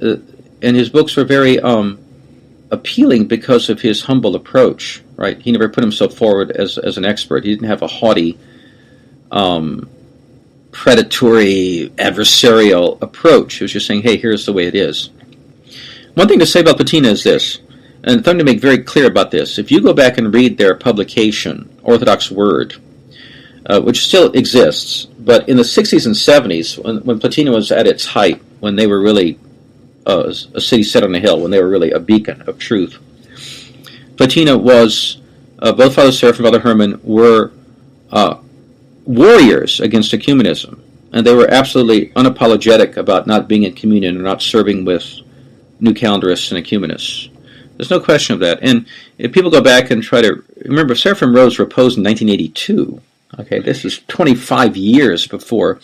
Speaker 1: his books were very appealing because of his humble approach. Right, he never put himself forward as an expert. He didn't have a haughty, predatory, adversarial approach. He was just saying, "Hey, here's the way it is." One thing to say about Platina is this. And something to make very clear about this, if you go back and read their publication, Orthodox Word, which still exists, but in the 60s and 70s, when Platina was at its height, when they were really a city set on a hill, when they were really a beacon of truth, Platina was, both Father Seraphim and Father Herman were warriors against ecumenism. and they were absolutely unapologetic about not being in communion or not serving with new calendarists and ecumenists. There's no question of that. And if people go back and try to remember, Seraphim Rose proposed in 1982. Okay, this is 25 years before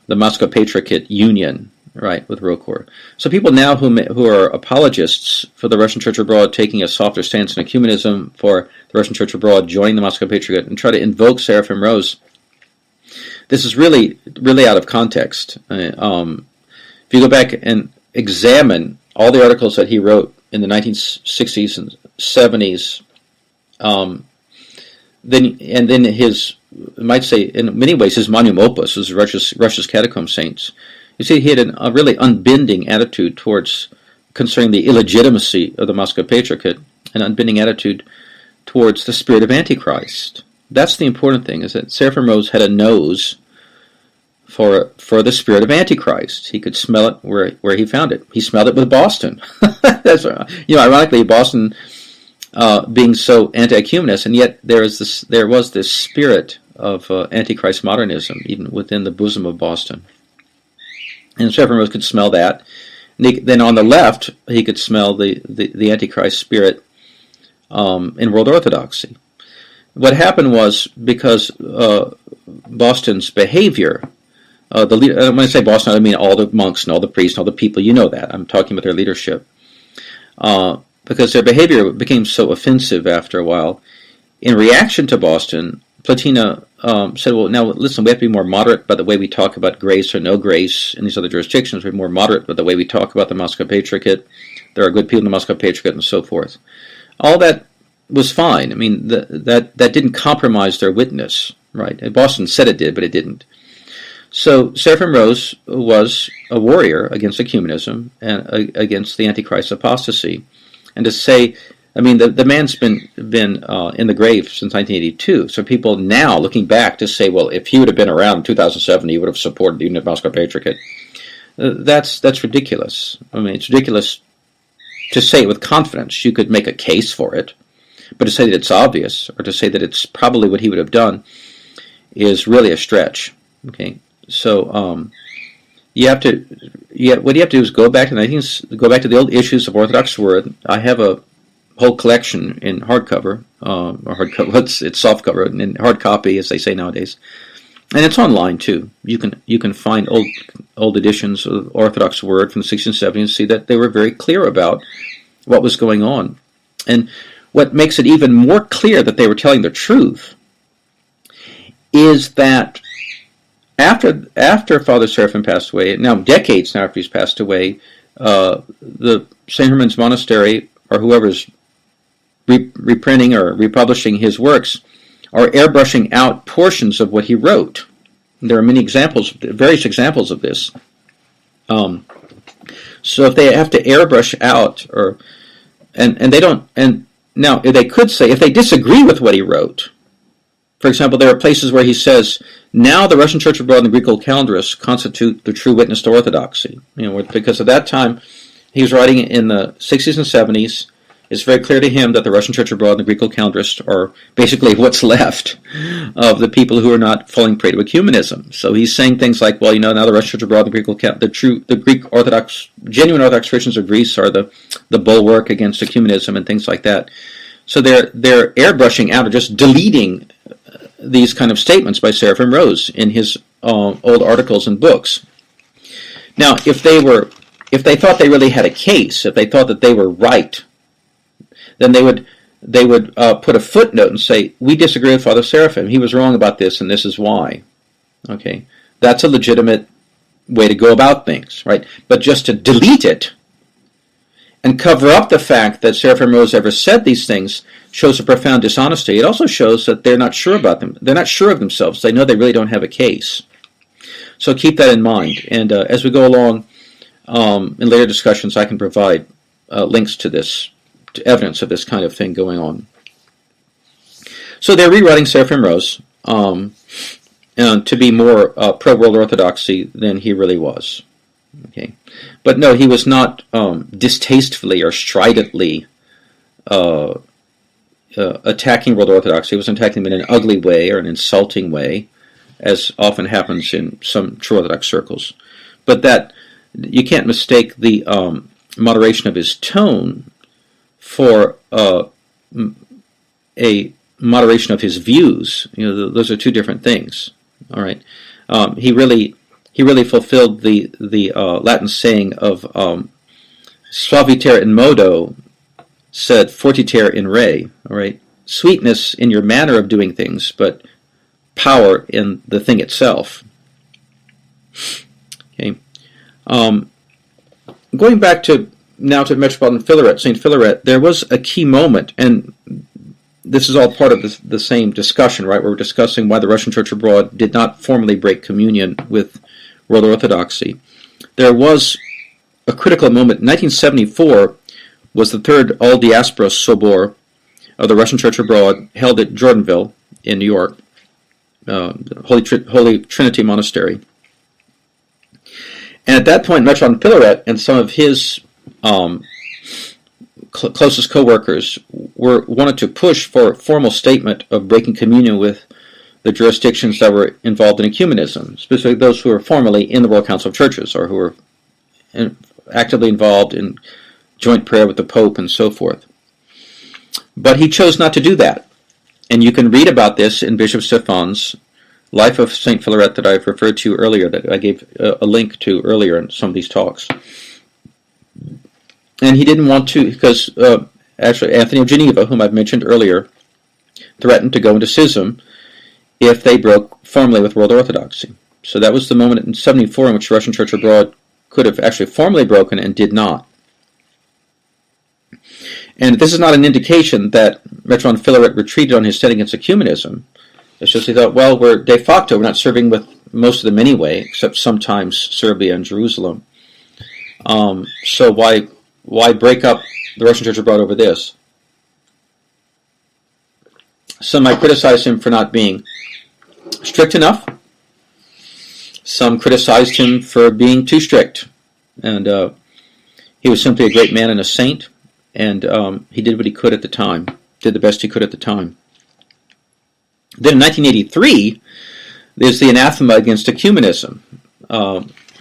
Speaker 1: the Moscow Patriarchate union, right, with Rokor. So people now who are apologists for the Russian Church abroad taking a softer stance in ecumenism, for the Russian Church abroad joining the Moscow Patriarchate, and try to invoke Seraphim Rose, this is really, really out of context. If you go back and examine all the articles that he wrote in the 1960s and 70s, then his, I might say, in many ways, his magnum opus is Russia's Catacomb Saints. You see, he had a really unbending attitude towards concerning the illegitimacy of the Moscow Patriarchate, an unbending attitude towards the spirit of Antichrist. That's the important thing, is that Seraphim Rose had a nose for the spirit of Antichrist. He could smell it where he found it. He smelled it with Boston. That's, ironically, Boston being so anti-ecumenist, and yet there was this spirit of Antichrist modernism even within the bosom of Boston. And Seraphim Rose could smell that. And then on the left, he could smell the Antichrist spirit in world orthodoxy. What happened was, because Boston's behavior, when I say Boston, I mean all the monks and all the priests and all the people, you know that. I'm talking about their leadership. Because their behavior became so offensive after a while. In reaction to Boston, Platina said, well, now listen, we have to be more moderate about the way we talk about grace or no grace in these other jurisdictions. We're more moderate about the way we talk about the Moscow Patriarchate. There are good people in the Moscow Patriarchate and so forth. All that was fine. I mean, that didn't compromise their witness, right? And Boston said it did, but it didn't. So Seraphim Rose was a warrior against ecumenism and against the Antichrist apostasy. And to say, I mean, the man's been in the grave since 1982. So people now, looking back, to say, well, if he would have been around in 2007, he would have supported the Unit Moscow Patriarchate. That's ridiculous. I mean, it's ridiculous to say it with confidence. You could make a case for it, but to say that it's obvious, or to say that it's probably what he would have done, is really a stretch. Okay, so what you have to do is go back to the old issues of Orthodox Word. I have a whole collection in hardcover, it's softcover, in hard copy, as they say nowadays, and it's online too. You can find old editions of Orthodox Word from the 16th and 17th and see that they were very clear about what was going on. And what makes it even more clear that they were telling the truth is that after Father Seraphim passed away, now decades after he's passed away, the St. Herman's Monastery, or whoever's reprinting or republishing his works, are airbrushing out portions of what he wrote. There are many examples, various examples of this. So if they have to airbrush out, and now they could say, if they disagree with what he wrote, for example, there are places where he says, now the Russian Church abroad and the Greek old calendarists constitute the true witness to orthodoxy. Because at that time, he was writing in the 60s and 70s. It's very clear to him that the Russian Church abroad and the Greek old calendarists are basically what's left of the people who are not falling prey to ecumenism. So he's saying things like, well, now the Russian Church abroad and the Greek old the Greek Orthodox, genuine Orthodox Christians of Greece are the bulwark against ecumenism and things like that. So they're airbrushing out or just deleting these kind of statements by Seraphim Rose in his old articles and books. Now, if they thought they really had a case, if they thought that they were right, then they would put a footnote and say, we disagree with Father Seraphim. He was wrong about this, and this is why. Okay, that's a legitimate way to go about things, right? But just to delete it and cover up the fact that Seraphim Rose ever said these things shows a profound dishonesty. It also shows that they're not sure about them. They're not sure of themselves. They know they really don't have a case. So keep that in mind. And as we go along in later discussions, I can provide links to this, to evidence of this kind of thing going on. So they're rewriting Seraphim Rose to be more pro-world orthodoxy than he really was. Okay, but no, he was not distastefully or stridently attacking world orthodoxy. He wasn't attacking them in an ugly way or an insulting way, as often happens in some true Orthodox circles. But that you can't mistake the moderation of his tone for a moderation of his views. Those are two different things. All right, he really fulfilled the Latin saying of suaviter in modo, sed fortiter in re. All right, sweetness in your manner of doing things, but power in the thing itself. Okay, going back to Metropolitan Philaret, St. Philaret, there was a key moment, and this is all part of the same discussion, right? Where we're discussing why the Russian Church abroad did not formally break communion with World Orthodoxy. There was a critical moment. 1974 was the third all diaspora sobor of the Russian Church abroad, held at Jordanville in New York, Holy Trinity Monastery. And at that point, Metropolitan Philaret and some of his closest co-workers wanted to push for a formal statement of breaking communion with the jurisdictions that were involved in ecumenism, specifically those who were formally in the World Council of Churches or who were actively involved in joint prayer with the Pope and so forth. But he chose not to do that. And you can read about this in Bishop Stephan's Life of St. Philaret that I've referred to earlier, that I gave a link to earlier in some of these talks. And he didn't want to, because actually Anthony of Geneva, whom I've mentioned earlier, threatened to go into schism if they broke formally with World Orthodoxy. So that was the moment in 1974 in which the Russian Church abroad could have actually formally broken and did not. And this is not an indication that Metropolitan Philaret retreated on his stand against ecumenism. It's just he thought, well, we're de facto, we're not serving with most of them anyway, except sometimes Serbia and Jerusalem. So why break up the Russian Church abroad over this? Some might criticize him for not being strict enough. Some criticized him for being too strict. And he was simply a great man and a saint, and he did what he could at the time, did the best he could at the time. Then in 1983, there's the anathema against ecumenism,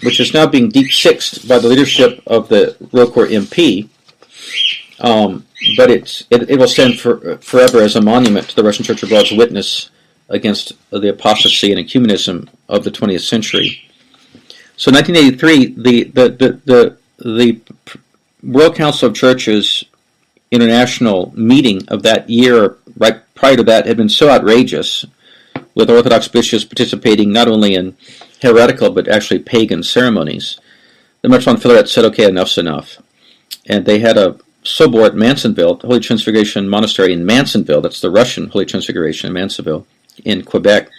Speaker 1: which is now being deep-sixed by the leadership of the ROCOR MP, but it will stand forever as a monument to the Russian Church abroad's witness against the apostasy and ecumenism of the 20th century. So in 1983, the World Council of Churches international meeting of that year, right prior to that, had been so outrageous, with Orthodox bishops participating not only in heretical but actually pagan ceremonies. The Metropolitan Philaret said, okay, enough's enough. And they had a sobor at Mansonville, the Holy Transfiguration Monastery in Mansonville, that's the Russian Holy Transfiguration in Mansonville, in Quebec.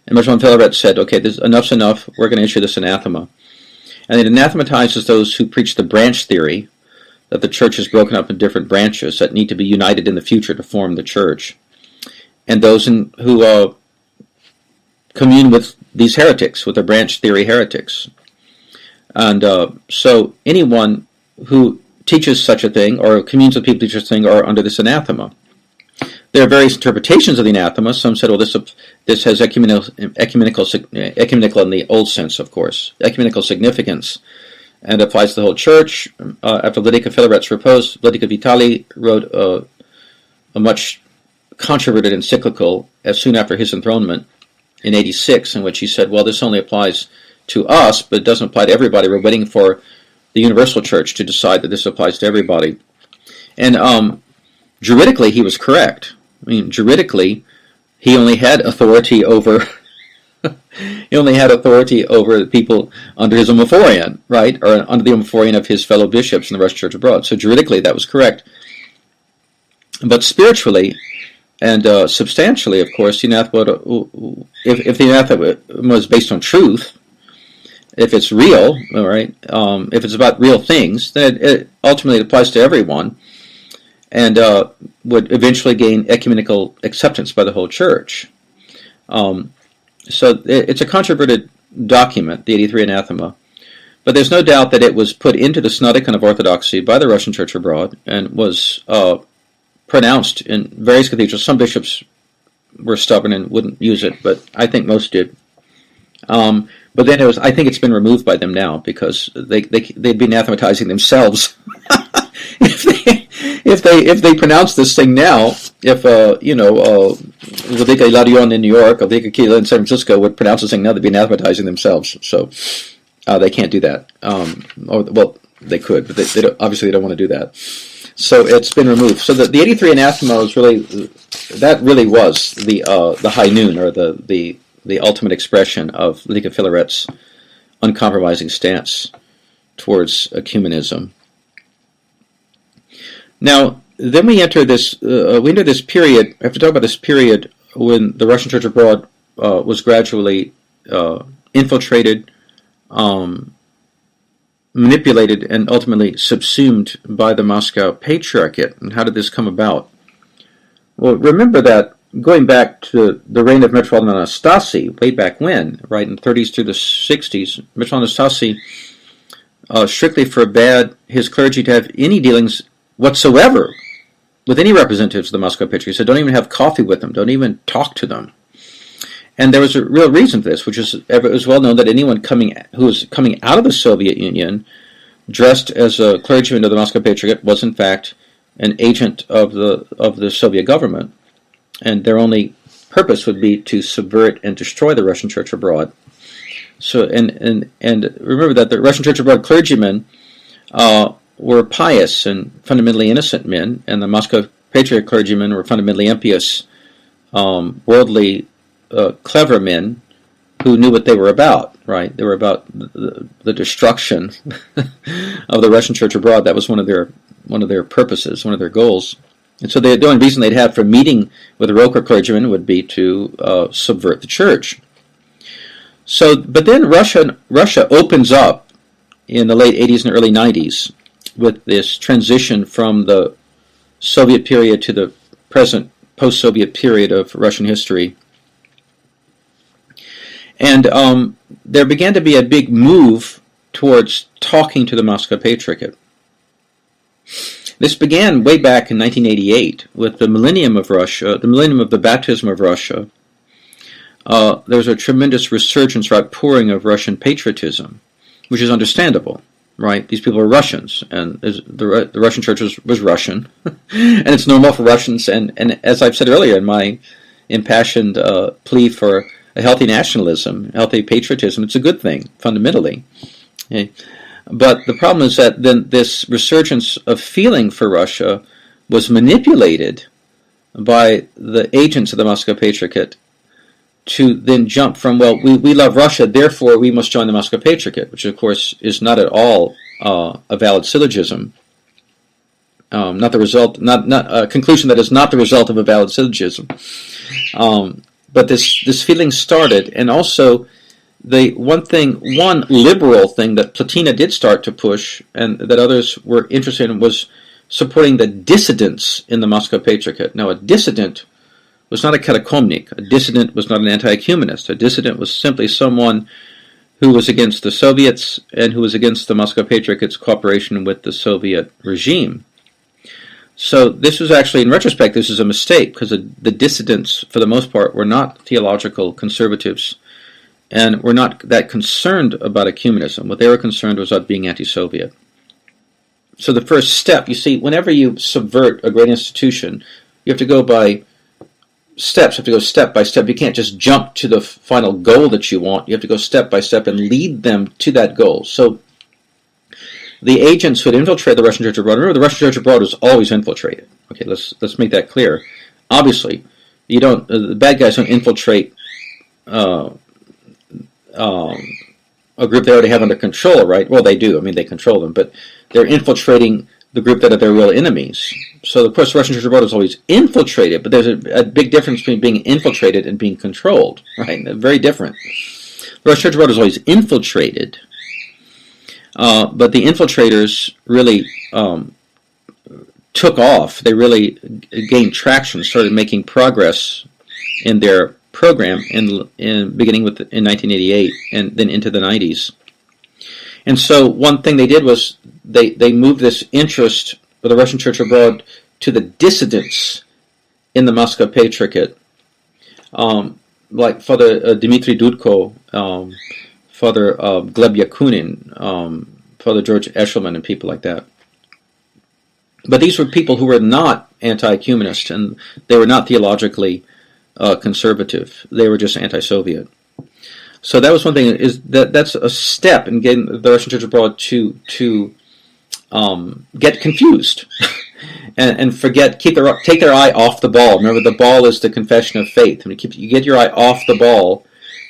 Speaker 1: And Metropolitan Philaret said, okay, enough's enough, we're going to issue this anathema. And it anathematizes those who preach the branch theory, that the church is broken up in different branches that need to be united in the future to form the church. And those who commune with these heretics, with the branch theory heretics. And so anyone who teaches such a thing, or communes with people who teach such a thing, are under this anathema. There are various interpretations of the anathema. Some said, well, this has ecumenical in the old sense, of course, ecumenical significance, and applies to the whole church. After Lydia Philaret's repose, Lydia Vitali wrote a much controverted encyclical soon after his enthronement in 86, in which he said, well, this only applies to us, but it doesn't apply to everybody. We're waiting for the universal church to decide that this applies to everybody. And juridically, he was correct. I mean, juridically, he only had authority over the people under his omophorion, right, or under the omophorion of his fellow bishops in the Russian Church abroad. So juridically, that was correct. But spiritually and substantially, of course, the anathema, if the anathema was based on truth, if it's real, all right, if it's about real things, then it ultimately applies to everyone, and would eventually gain ecumenical acceptance by the whole church. So it's a controverted document, the 83 anathema, but there's no doubt that it was put into the Synodicon of Orthodoxy by the Russian Church abroad and was pronounced in various cathedrals. Some bishops were stubborn and wouldn't use it, but I think most did. But then I think it's been removed by them now because they'd be anathematizing themselves if they pronounce this thing now. If Vladika Ilarion in New York, or Vladika Kila in San Francisco would pronounce this thing now, they'd be anathematizing themselves. So they can't do that. Well, they could, but they don't, obviously they don't want to do that. So it's been removed. So the 83 anathema was really was the high noon, or the ultimate expression of Vladika Filaret's uncompromising stance towards ecumenism. Now, then we enter this period. I have to talk about this period when the Russian Church abroad was gradually infiltrated, manipulated, and ultimately subsumed by the Moscow Patriarchate. And how did this come about? Well, remember that going back to the reign of Metropolitan Anastasi, way back when, right, in the 30s through the 60s, Metropolitan Anastasi strictly forbade his clergy to have any dealings whatsoever with any representatives of the Moscow Patriarchate. He said, don't even have coffee with them, don't even talk to them. And there was a real reason for this, which is it was well known that anyone who was coming out of the Soviet Union, dressed as a clergyman of the Moscow Patriarchate, was in fact an agent of the Soviet government, and their only purpose would be to subvert and destroy the Russian Church abroad. So, and remember that the Russian Church abroad clergymen were pious and fundamentally innocent men, and the Moscow Patriarch clergymen were fundamentally impious, worldly, clever men who knew what they were about. Right? They were about the destruction of the Russian Church abroad. That was one of their purposes, one of their goals. And so the only reason they'd have for meeting with the Roker clergymen would be to subvert the church. So, but then Russia opens up in the late 80s and early 90s with this transition from the Soviet period to the present post-Soviet period of Russian history. And there began to be a big move towards talking to the Moscow Patriarchate. This began way back in 1988 with the millennium of Russia, the millennium of the baptism of Russia. There was a tremendous resurgence, outpouring of Russian patriotism, which is understandable, right? These people are Russians, and the Russian church was Russian, and it's normal for Russians, and as I've said earlier in my impassioned plea for a healthy nationalism, healthy patriotism, it's a good thing, fundamentally. Okay? But the problem is that then this resurgence of feeling for Russia was manipulated by the agents of the Moscow Patriarchate to then jump from, well, we love Russia, therefore we must join the Moscow Patriarchate, which of course is not at all a valid syllogism. Not the result, not a conclusion that is not the result of a valid syllogism. But this feeling started, and also one liberal thing that Platina did start to push, and that others were interested in, was supporting the dissidents in the Moscow Patriarchate. Now, a dissident was not a katakomnik. A dissident was not an anti-ecumenist. A dissident was simply someone who was against the Soviets and who was against the Moscow Patriarchate's cooperation with the Soviet regime. So this was actually, in retrospect, this is a mistake, because the dissidents, for the most part, were not theological conservatives and were not that concerned about ecumenism. What they were concerned was about being anti-Soviet. So the first step, you see, whenever you subvert a great institution, you have to go by steps, you have to go step by step. You can't just jump to the final goal that you want. You have to go step by step and lead them to that goal. So the agents who had infiltrated the Russian Church abroad, remember, the Russian Church abroad was always infiltrated. Okay, let's make that clear. Obviously, the bad guys don't infiltrate a group they already have under control, right? Well, they do. I mean, they control them, but they're infiltrating the group that are their real enemies. So, of course, the Russian Church abroad is always infiltrated, but there's a big difference between being infiltrated and being controlled, right? Very different. The Russian Church abroad is always infiltrated. But the infiltrators really took off. They really gained traction, started making progress in their program beginning in 1988 and then into the 90s. And so one thing they did was they moved this interest of the Russian Church abroad to the dissidents in the Moscow Patriarchate like Father Dmitry Dudko, Father Gleb Yakunin, Father George Eshelman, and people like that. But these were people who were not anti-ecumenist, and they were not theologically conservative. They were just anti-Soviet. So that was one thing. That's a step in getting the Russian Church abroad to get confused and forget, take their eye off the ball. Remember, the ball is the confession of faith. When you get your eye off the ball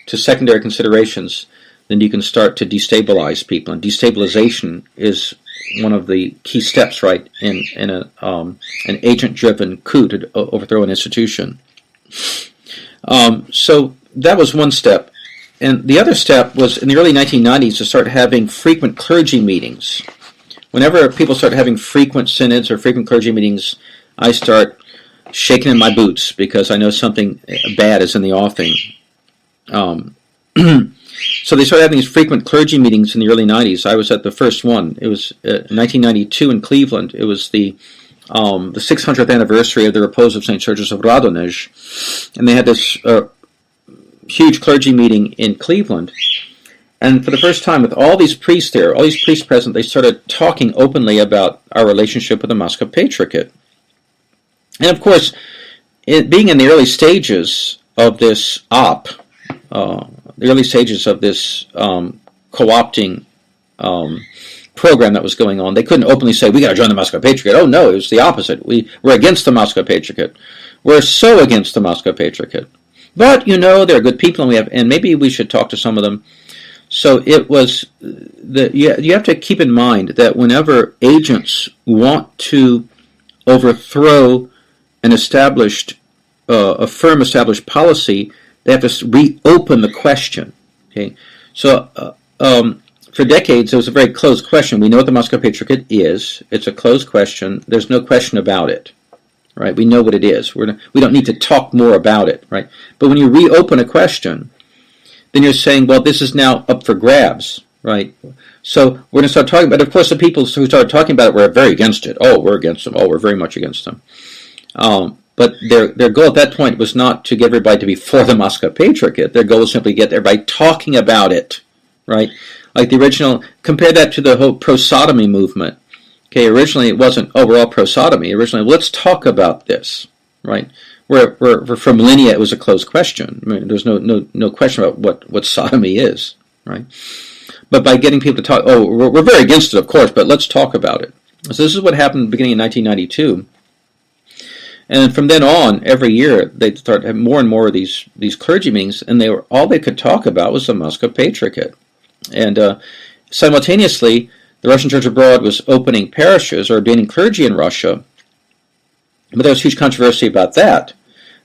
Speaker 1: to secondary considerations, then you can start to destabilize people. And destabilization is one of the key steps, right, in an agent-driven coup to overthrow an institution. So that was one step. And the other step was in the early 1990s to start having frequent clergy meetings. Whenever people start having frequent synods or frequent clergy meetings, I start shaking in my boots because I know something bad is in the offing. So they started having these frequent clergy meetings in the early 90s. I was at the first one. It was 1992 in Cleveland. It was the 600th anniversary of the repose of St. George's of Radonezh. And they had this huge clergy meeting in Cleveland. And for the first time, with all these priests there, all these priests present, they started talking openly about our relationship with the Moscow Patriarchate. And of course, being in the early stages of this the early stages of this co-opting program that was going on, they couldn't openly say, we got to join the Moscow Patriarchate. Oh no, it was the opposite. We're against the Moscow Patriarchate. We're so against the Moscow Patriarchate. But, they're good people, and maybe we should talk to some of them. So it was, you have to keep in mind that whenever agents want to overthrow an established, a firm established policy, they have to reopen the question. Okay, so for decades it was a very closed question. We know what the Moscow Patriarchate is. It's a closed question. There's no question about it. Right? We know what it is. We don't need to talk more about it. Right? But when you reopen a question, then you're saying, well, this is now up for grabs. Right? So we're going to start talking about it. Of course, the people who started talking about it were very against it. Oh, we're against them. Oh, we're very much against them. But their goal at that point was not to get everybody to be for the Moscow Patriarchate. Their goal was simply to get everybody talking about it. Right? Like the original, compare that to the whole pro-sodomy movement. Okay, originally it wasn't, oh, we're all pro-sodomy. Originally, let's talk about this, right? Where for millennia it was a closed question. I mean, there's no question about what sodomy is, right? But by getting people to talk, oh, we're very against it, of course, but let's talk about it. So this is what happened beginning in 1992. And from then on, every year, they'd start having more and more of these clergy meetings, and all they could talk about was the Moscow Patriarchate. And simultaneously, the Russian Church abroad was opening parishes or ordaining clergy in Russia, but there was huge controversy about that.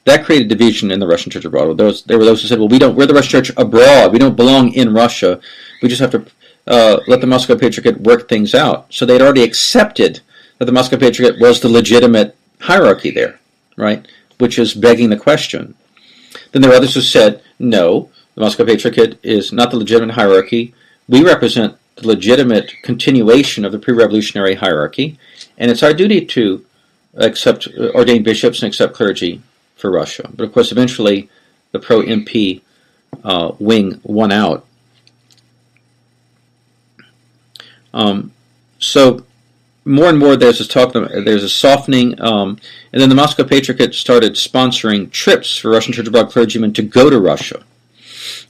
Speaker 1: That created division in the Russian Church abroad. There were those who said, well, we're the Russian Church abroad. We don't belong in Russia. We just have to let the Moscow Patriarchate work things out. So they'd already accepted that the Moscow Patriarchate was the legitimate hierarchy there, right, which is begging the question. Then there were others who said, no, the Moscow Patriarchate is not the legitimate hierarchy. We represent the legitimate continuation of the pre-revolutionary hierarchy, and it's our duty to accept ordained bishops and accept clergy for Russia. But of course, eventually, the pro-MP wing won out. So more and more there's a softening, and then the Moscow Patriarchate started sponsoring trips for Russian Church abroad clergymen to go to Russia.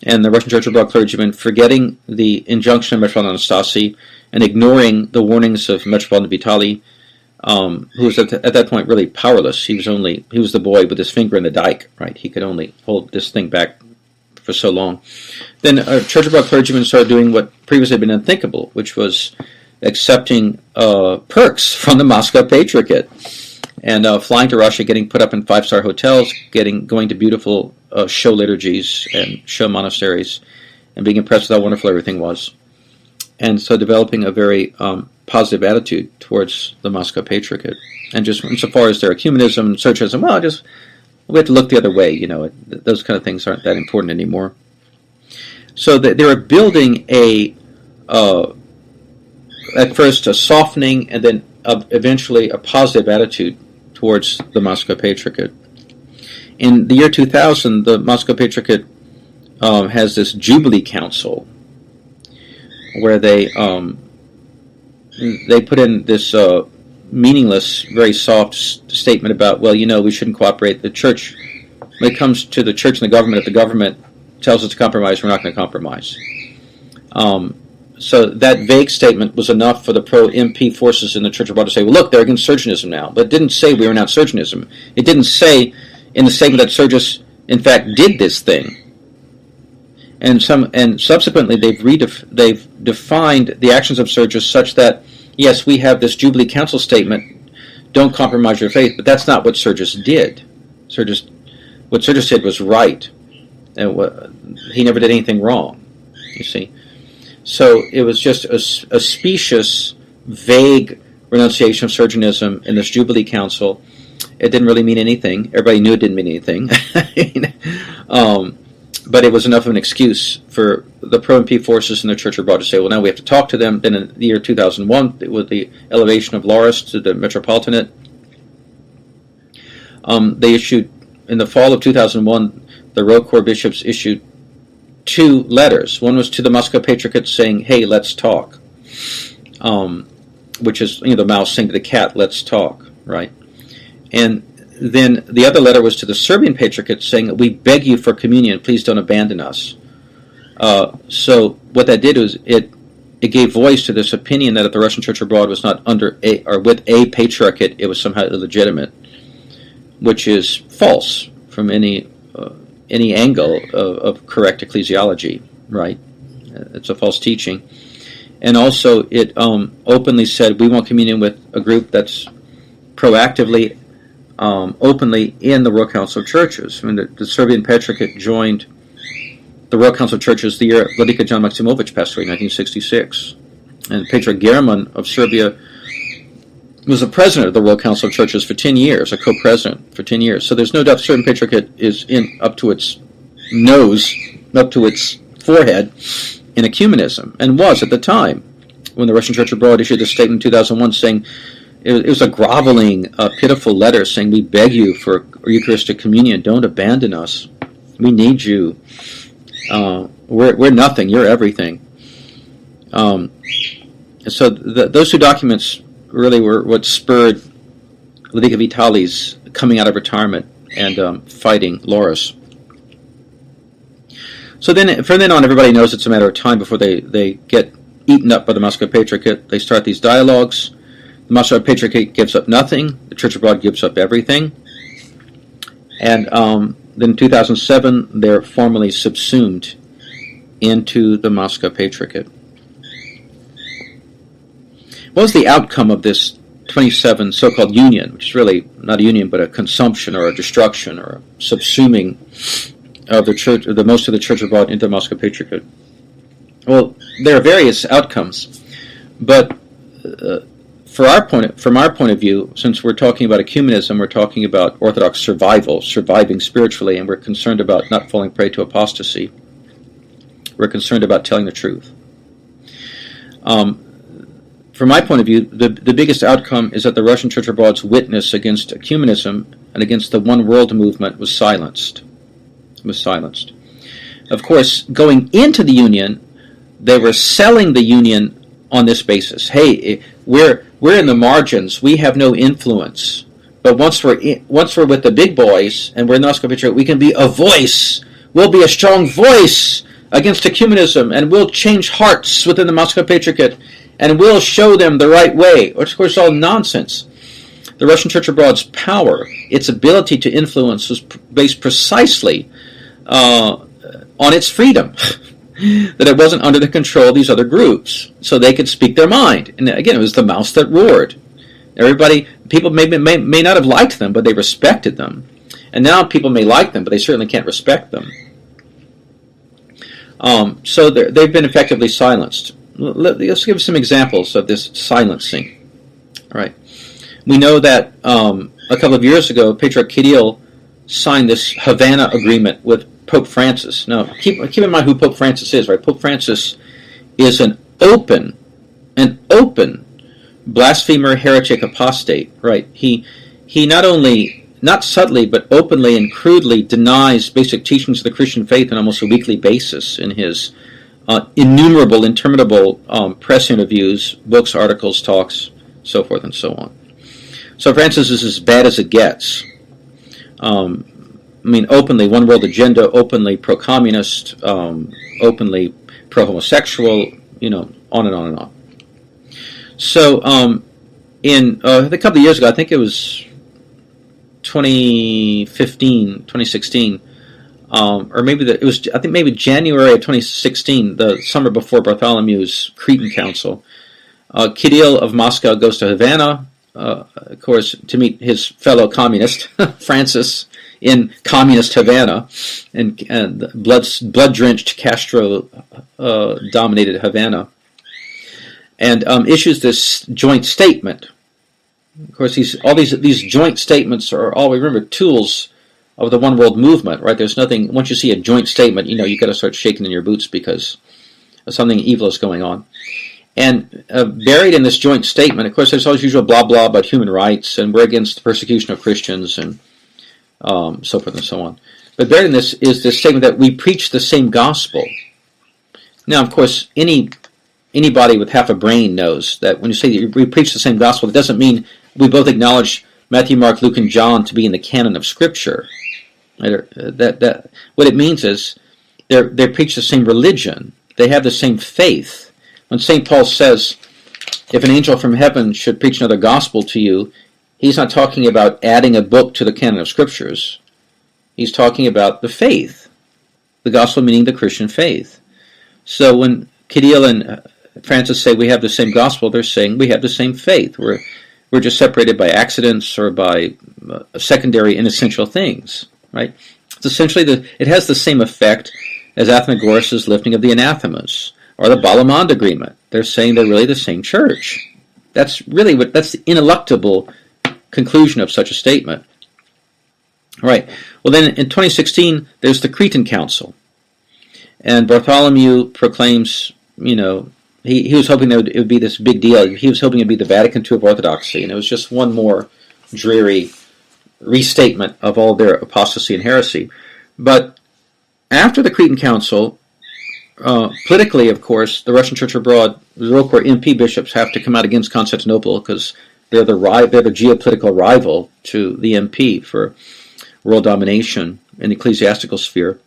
Speaker 1: And the Russian Church abroad clergymen, forgetting the injunction of Metropolitan Anastasi and ignoring the warnings of Metropolitan Vitali, who was at that point really powerless. He was the boy with his finger in the dike, right? He could only hold this thing back for so long. Then Church abroad clergymen started doing what previously had been unthinkable, which was accepting perks from the Moscow Patriarchate and flying to Russia, getting put up in 5-star hotels, going to beautiful show liturgies and show monasteries, and being impressed with how wonderful everything was. And so developing a very positive attitude towards the Moscow Patriarchate. And just insofar as their ecumenism and socialism, we have to look the other way. Those kind of things aren't that important anymore. So they were building at first a softening and then eventually a positive attitude towards the Moscow Patriarchate. In the year 2000, the Moscow Patriarchate has this Jubilee Council where they put in this meaningless, very soft statement about, well, we shouldn't cooperate. The church, when it comes to the church and the government, if the government tells us to compromise, we're not going to compromise. So that vague statement was enough for the pro-MP forces in the Church Abroad to say, well, look, they're against Sergianism now. But it didn't say we were not Sergianism. It didn't say in the statement that Sergius, in fact, did this thing. And subsequently, they've defined the actions of Sergius such that, yes, we have this Jubilee Council statement, don't compromise your faith, but that's not what Sergius did. What Sergius did was right. And he never did anything wrong, you see. So it was just a specious, vague renunciation of Sergianism in this Jubilee Council. It didn't really mean anything. Everybody knew it didn't mean anything. But it was enough of an excuse for the pro-MP forces in the Church Abroad to say, well, now we have to talk to them. Then in the year 2001, with the elevation of Lauris to the Metropolitanate, they issued, in the fall of 2001, the Roe Corps bishops issued 2 letters. One was to the Moscow Patriarchate saying, hey, let's talk, which is, the mouse saying to the cat, let's talk, right? And then the other letter was to the Serbian Patriarchate saying, we beg you for communion, please don't abandon us. So what that did was it gave voice to this opinion that if the Russian Church Abroad was not under with a patriarchate, it was somehow illegitimate, which is false from any angle of correct ecclesiology, right? It's a false teaching. And also it openly said, we want communion with a group that's proactively, openly in the Royal Council of Churches. I mean, the Serbian Patriarchate joined the Royal Council of Churches the year Vladika John Maximovich passed away in 1966. And Patriarch German of Serbia was the president of the Royal Council of Churches for 10 years, a co-president for 10 years. So there's no doubt the Serbian Patriarchate is up to its nose, up to its forehead in ecumenism, and was at the time when the Russian Church Abroad issued a statement in 2001 saying, it was a groveling, pitiful letter saying, we beg you for Eucharistic communion, don't abandon us. We need you. We're nothing, you're everything. So those 2 documents really were what spurred Vladika Vitali's coming out of retirement and fighting Lauris. So then, from then on, everybody knows it's a matter of time before they get eaten up by the Moscow Patriarchate. They start these dialogues. The Moscow Patriarchate gives up nothing. The Church Abroad gives up everything. And then in 2007, they're formally subsumed into the Moscow Patriarchate. What was the outcome of this 27 so-called union, which is really not a union but a consumption or a destruction or a subsuming of the church, of the most of the Church Abroad into the Moscow Patriarchate? Well, there are various outcomes, but from our point of view, since we're talking about ecumenism, we're talking about Orthodox surviving spiritually, and we're concerned about not falling prey to apostasy. We're concerned about telling the truth. From my point of view, the biggest outcome is that the Russian Church Abroad's witness against ecumenism and against the One World movement was silenced. Of course, going into the Union, they were selling the Union on this basis. Hey, we're in the margins. We have no influence. But once we're with the big boys and we're in the Moscow Patriarchate, we can be a voice. We'll be a strong voice against ecumenism, and we'll change hearts within the Moscow Patriarchate, and we'll show them the right way. Which, of course, is all nonsense. The Russian Church Abroad's power, its ability to influence, was based precisely on its freedom. That it wasn't under the control of these other groups, so they could speak their mind. And again, it was the mouse that roared. People may not have liked them, but they respected them. And now people may like them, but they certainly can't respect them. So they've been effectively silenced. Let's give some examples of this silencing. All right. We know that a couple of years ago, Patriarch Kirill signed this Havana agreement with Pope Francis. Now, keep in mind who Pope Francis is, right? Pope Francis is an open blasphemer, heretic, apostate, right? He not only not subtly, but openly and crudely denies basic teachings of the Christian faith on almost a weekly basis in his innumerable, interminable press interviews, books, articles, talks, so forth and so on. So Francis is as bad as it gets. Openly one world agenda, openly pro-communist, openly pro-homosexual, on and on and on. So in a couple of years ago, I think it was 2016, or maybe I think maybe January of 2016, the summer before Bartholomew's Cretan Council, Kirill of Moscow goes to Havana, of course, to meet his fellow communist, Francis, in communist Havana, and blood-drenched Castro-dominated Havana, and issues this joint statement. Of course, these joint statements are all, remember, tools of the one world movement, right? There's nothing, once you see a joint statement, you got to start shaking in your boots because something evil is going on. And buried in this joint statement, of course, there's always usual blah blah about human rights, and we're against the persecution of Christians, and so forth and so on. But buried in this is this statement that we preach the same gospel. Now, of course, anybody with half a brain knows that when you say that we preach the same gospel, it doesn't mean we both acknowledge Matthew, Mark, Luke, and John to be in the canon of Scripture. That what it means is they preach the same religion. They have the same faith. When St. Paul says, if an angel from heaven should preach another gospel to you, he's not talking about adding a book to the canon of Scriptures. He's talking about the faith. The gospel meaning the Christian faith. So when Kirill and Francis say we have the same gospel, they're saying we have the same faith. We're just separated by accidents or by secondary inessential things, right? It's essentially it has the same effect as Athenagoras' lifting of the anathemas or the Balamand agreement. They're saying they're really the same church. That's the ineluctable conclusion of such a statement. All right. Well, then in 2016, there's the Cretan Council, and Bartholomew proclaims, he was hoping that it would be this big deal. He was hoping it would be the Vatican II of Orthodoxy, and it was just one more dreary restatement of all their apostasy and heresy. But after the Cretan Council, politically, of course, the Russian Church abroad, the Rocourt MP bishops have to come out against Constantinople because they're the geopolitical rival to the MP for world domination in the ecclesiastical sphere.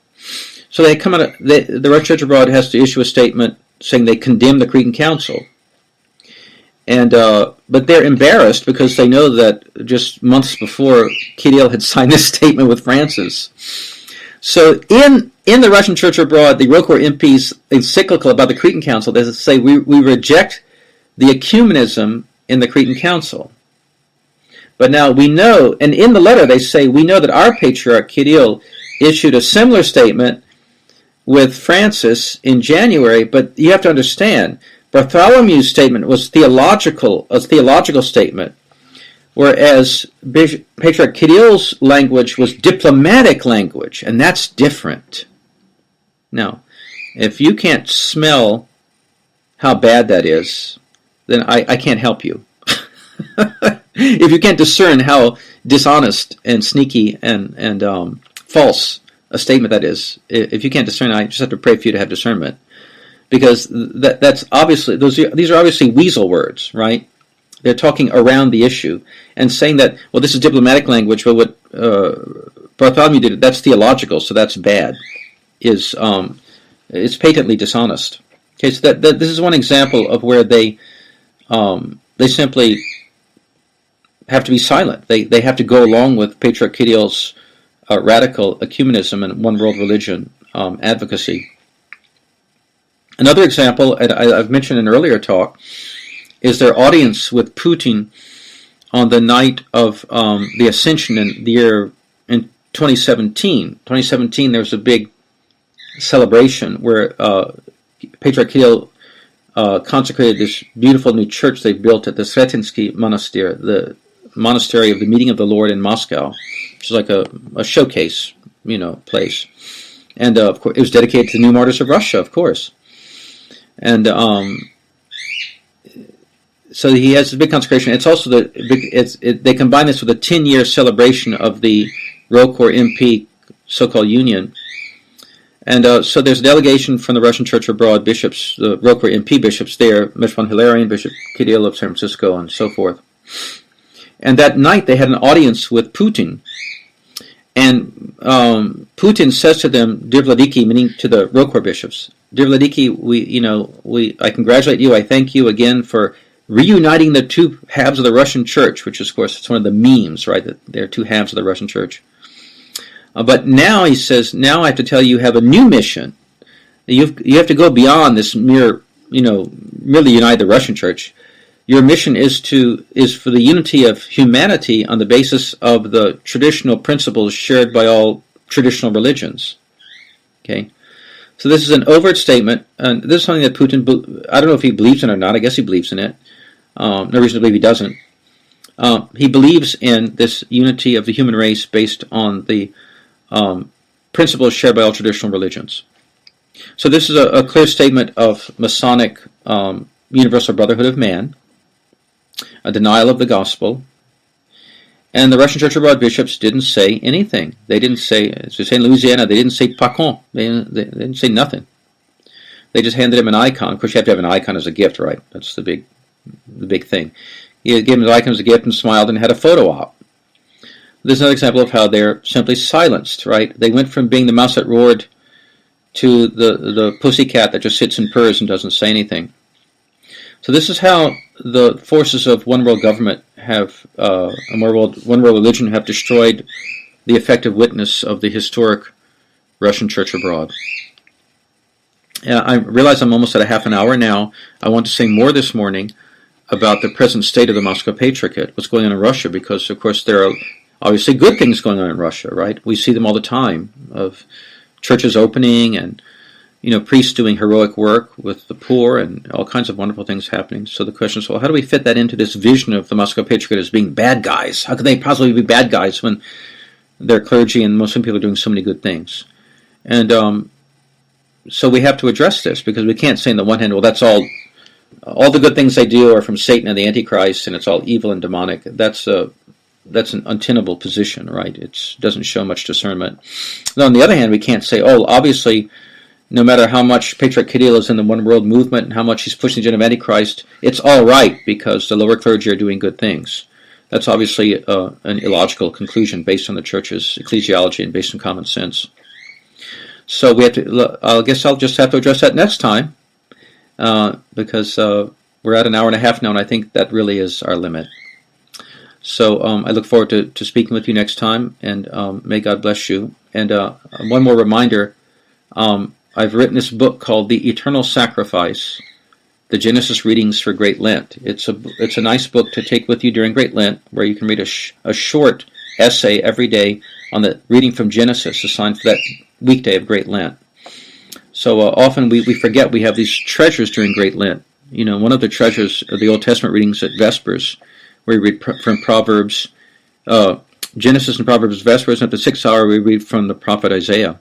Speaker 1: So they come out. The Russian Church abroad has to issue a statement saying they condemn the Cretan Council, and but they're embarrassed because they know that just months before Kirill had signed this statement with Francis. So in the Russian Church abroad, the Rocourt MP's encyclical about the Cretan Council, they say we reject the ecumenism in the Cretan Council. But now we know, and in the letter they say, we know that our Patriarch Kirill issued a similar statement with Francis in January, but you have to understand, Bartholomew's statement was a theological statement, whereas Patriarch Kirill's language was diplomatic language, and that's different. Now, if you can't smell how bad that is, then I can't help you. If you can't discern how dishonest and sneaky and false a statement that is, if you can't discern, I just have to pray for you to have discernment, because that's obviously these are obviously weasel words, right? They're talking around the issue and saying that, well, this is diplomatic language, but what Bartholomew did, that's theological, so that's bad. It's patently dishonest. Okay, so this is one example of where they simply have to be silent. They have to go along with Patriarch Kirill's radical ecumenism and one world religion advocacy. Another example, and I've mentioned in an earlier talk, is their audience with Putin on the night of the Ascension in the year in 2017. 2017, there was a big celebration where Patriarch Kirill consecrated this beautiful new church they built at the Sretinsky Monastery, the monastery of the Meeting of the Lord in Moscow, which is like a showcase, place. And of course, it was dedicated to the new martyrs of Russia, of course. And so he has a big consecration. It's also they combine this with a 10-year celebration of the ROCOR MP so-called union. And so there's a delegation from the Russian Church abroad, bishops, the ROCOR MP bishops there, Bishop Hilarion, Bishop Kirill of San Francisco, and so forth. And that night they had an audience with Putin. And Putin says to them, "Dear Vladiki," meaning to the ROCOR bishops, "Dear Vladiki, I congratulate you. I thank you again for reuniting the two halves of the Russian Church," which is, of course, it's one of the memes, right? That there are two halves of the Russian Church. But now he says, "Now I have to tell you, you have a new mission. You have to go beyond this merely unite the Russian Church. Your mission is for the unity of humanity on the basis of the traditional principles shared by all traditional religions." Okay, so this is an overt statement, and this is something that Putin, I don't know if he believes in it or not. I guess he believes in it. No reason to believe he doesn't. He believes in this unity of the human race based on the principles shared by all traditional religions. So this is a clear statement of Masonic universal brotherhood of man, a denial of the gospel, and the Russian Church abroad bishops didn't say anything. They didn't say, as we say in Louisiana, they didn't say "Pacon." They didn't say nothing. They just handed him an icon. Of course, you have to have an icon as a gift, right? That's the big thing. He gave him the icon as a gift and smiled and had a photo op. There's another example of how they're simply silenced, right? They went from being the mouse that roared to the pussycat that just sits and purrs and doesn't say anything. So this is how the forces of one world government have, one world religion have destroyed the effective witness of the historic Russian Church abroad. I realize I'm almost at a half an hour now. I want to say more this morning about the present state of the Moscow Patriarchate, what's going on in Russia, because, of course, there are obviously good things going on in Russia, right? We see them all the time, of churches opening and priests doing heroic work with the poor and all kinds of wonderful things happening. So the question is, well, how do we fit that into this vision of the Moscow Patriarchate as being bad guys? How could they possibly be bad guys when their clergy and Muslim people are doing so many good things? And so we have to address this, because we can't say on the one hand, well, that's all the good things they do are from Satan and the Antichrist, and it's all evil and demonic. That's an untenable position, right? It doesn't show much discernment. Now, on the other hand, we can't say, oh, obviously, no matter how much Patriarch Kirill is in the One World movement and how much he's pushing the agenda of Antichrist, it's all right because the lower clergy are doing good things. That's obviously an illogical conclusion based on the Church's ecclesiology and based on common sense. So we have to. I guess I'll just have to address that next time, because we're at an hour and a half now, and I think that really is our limit. So I look forward to speaking with you next time, and may God bless you. And one more reminder, I've written this book called The Eternal Sacrifice, the Genesis Readings for Great Lent. It's a nice book to take with you during Great Lent, where you can read a short essay every day on the reading from Genesis, assigned for that weekday of Great Lent. So often we forget we have these treasures during Great Lent. One of the treasures are the Old Testament readings at Vespers, where we read from Proverbs, Genesis and Proverbs Vespers, and at the 6th hour we read from the prophet Isaiah.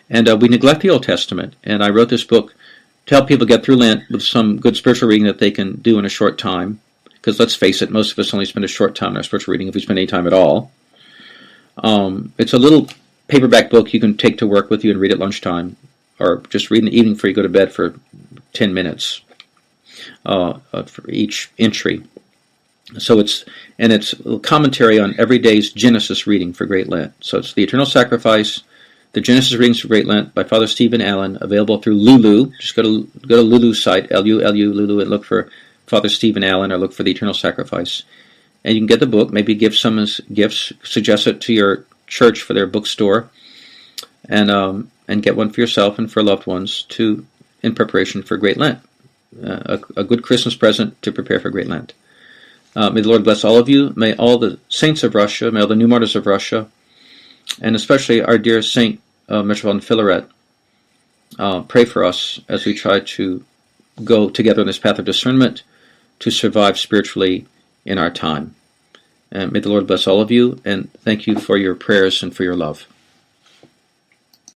Speaker 1: And we neglect the Old Testament, and I wrote this book to help people get through Lent with some good spiritual reading that they can do in a short time, because let's face it, most of us only spend a short time in our spiritual reading, if we spend any time at all. It's a little paperback book you can take to work with you and read at lunchtime, or just read in the evening before you go to bed for 10 minutes for each entry. So it's a commentary on every day's Genesis reading for Great Lent. So it's The Eternal Sacrifice, the Genesis Readings for Great Lent by Father Stephen Allen, available through Lulu. Just go to Lulu's site, Lulu, Lulu, and look for Father Stephen Allen, or look for The Eternal Sacrifice. And you can get the book, maybe give some as gifts, suggest it to your church for their bookstore, and get one for yourself and for loved ones in preparation for Great Lent. A good Christmas present to prepare for Great Lent. May the Lord bless all of you. May all the saints of Russia, may all the new martyrs of Russia, and especially our dear Saint Metropolitan Philaret, pray for us as we try to go together on this path of discernment to survive spiritually in our time. And may the Lord bless all of you, and thank you for your prayers and for your love.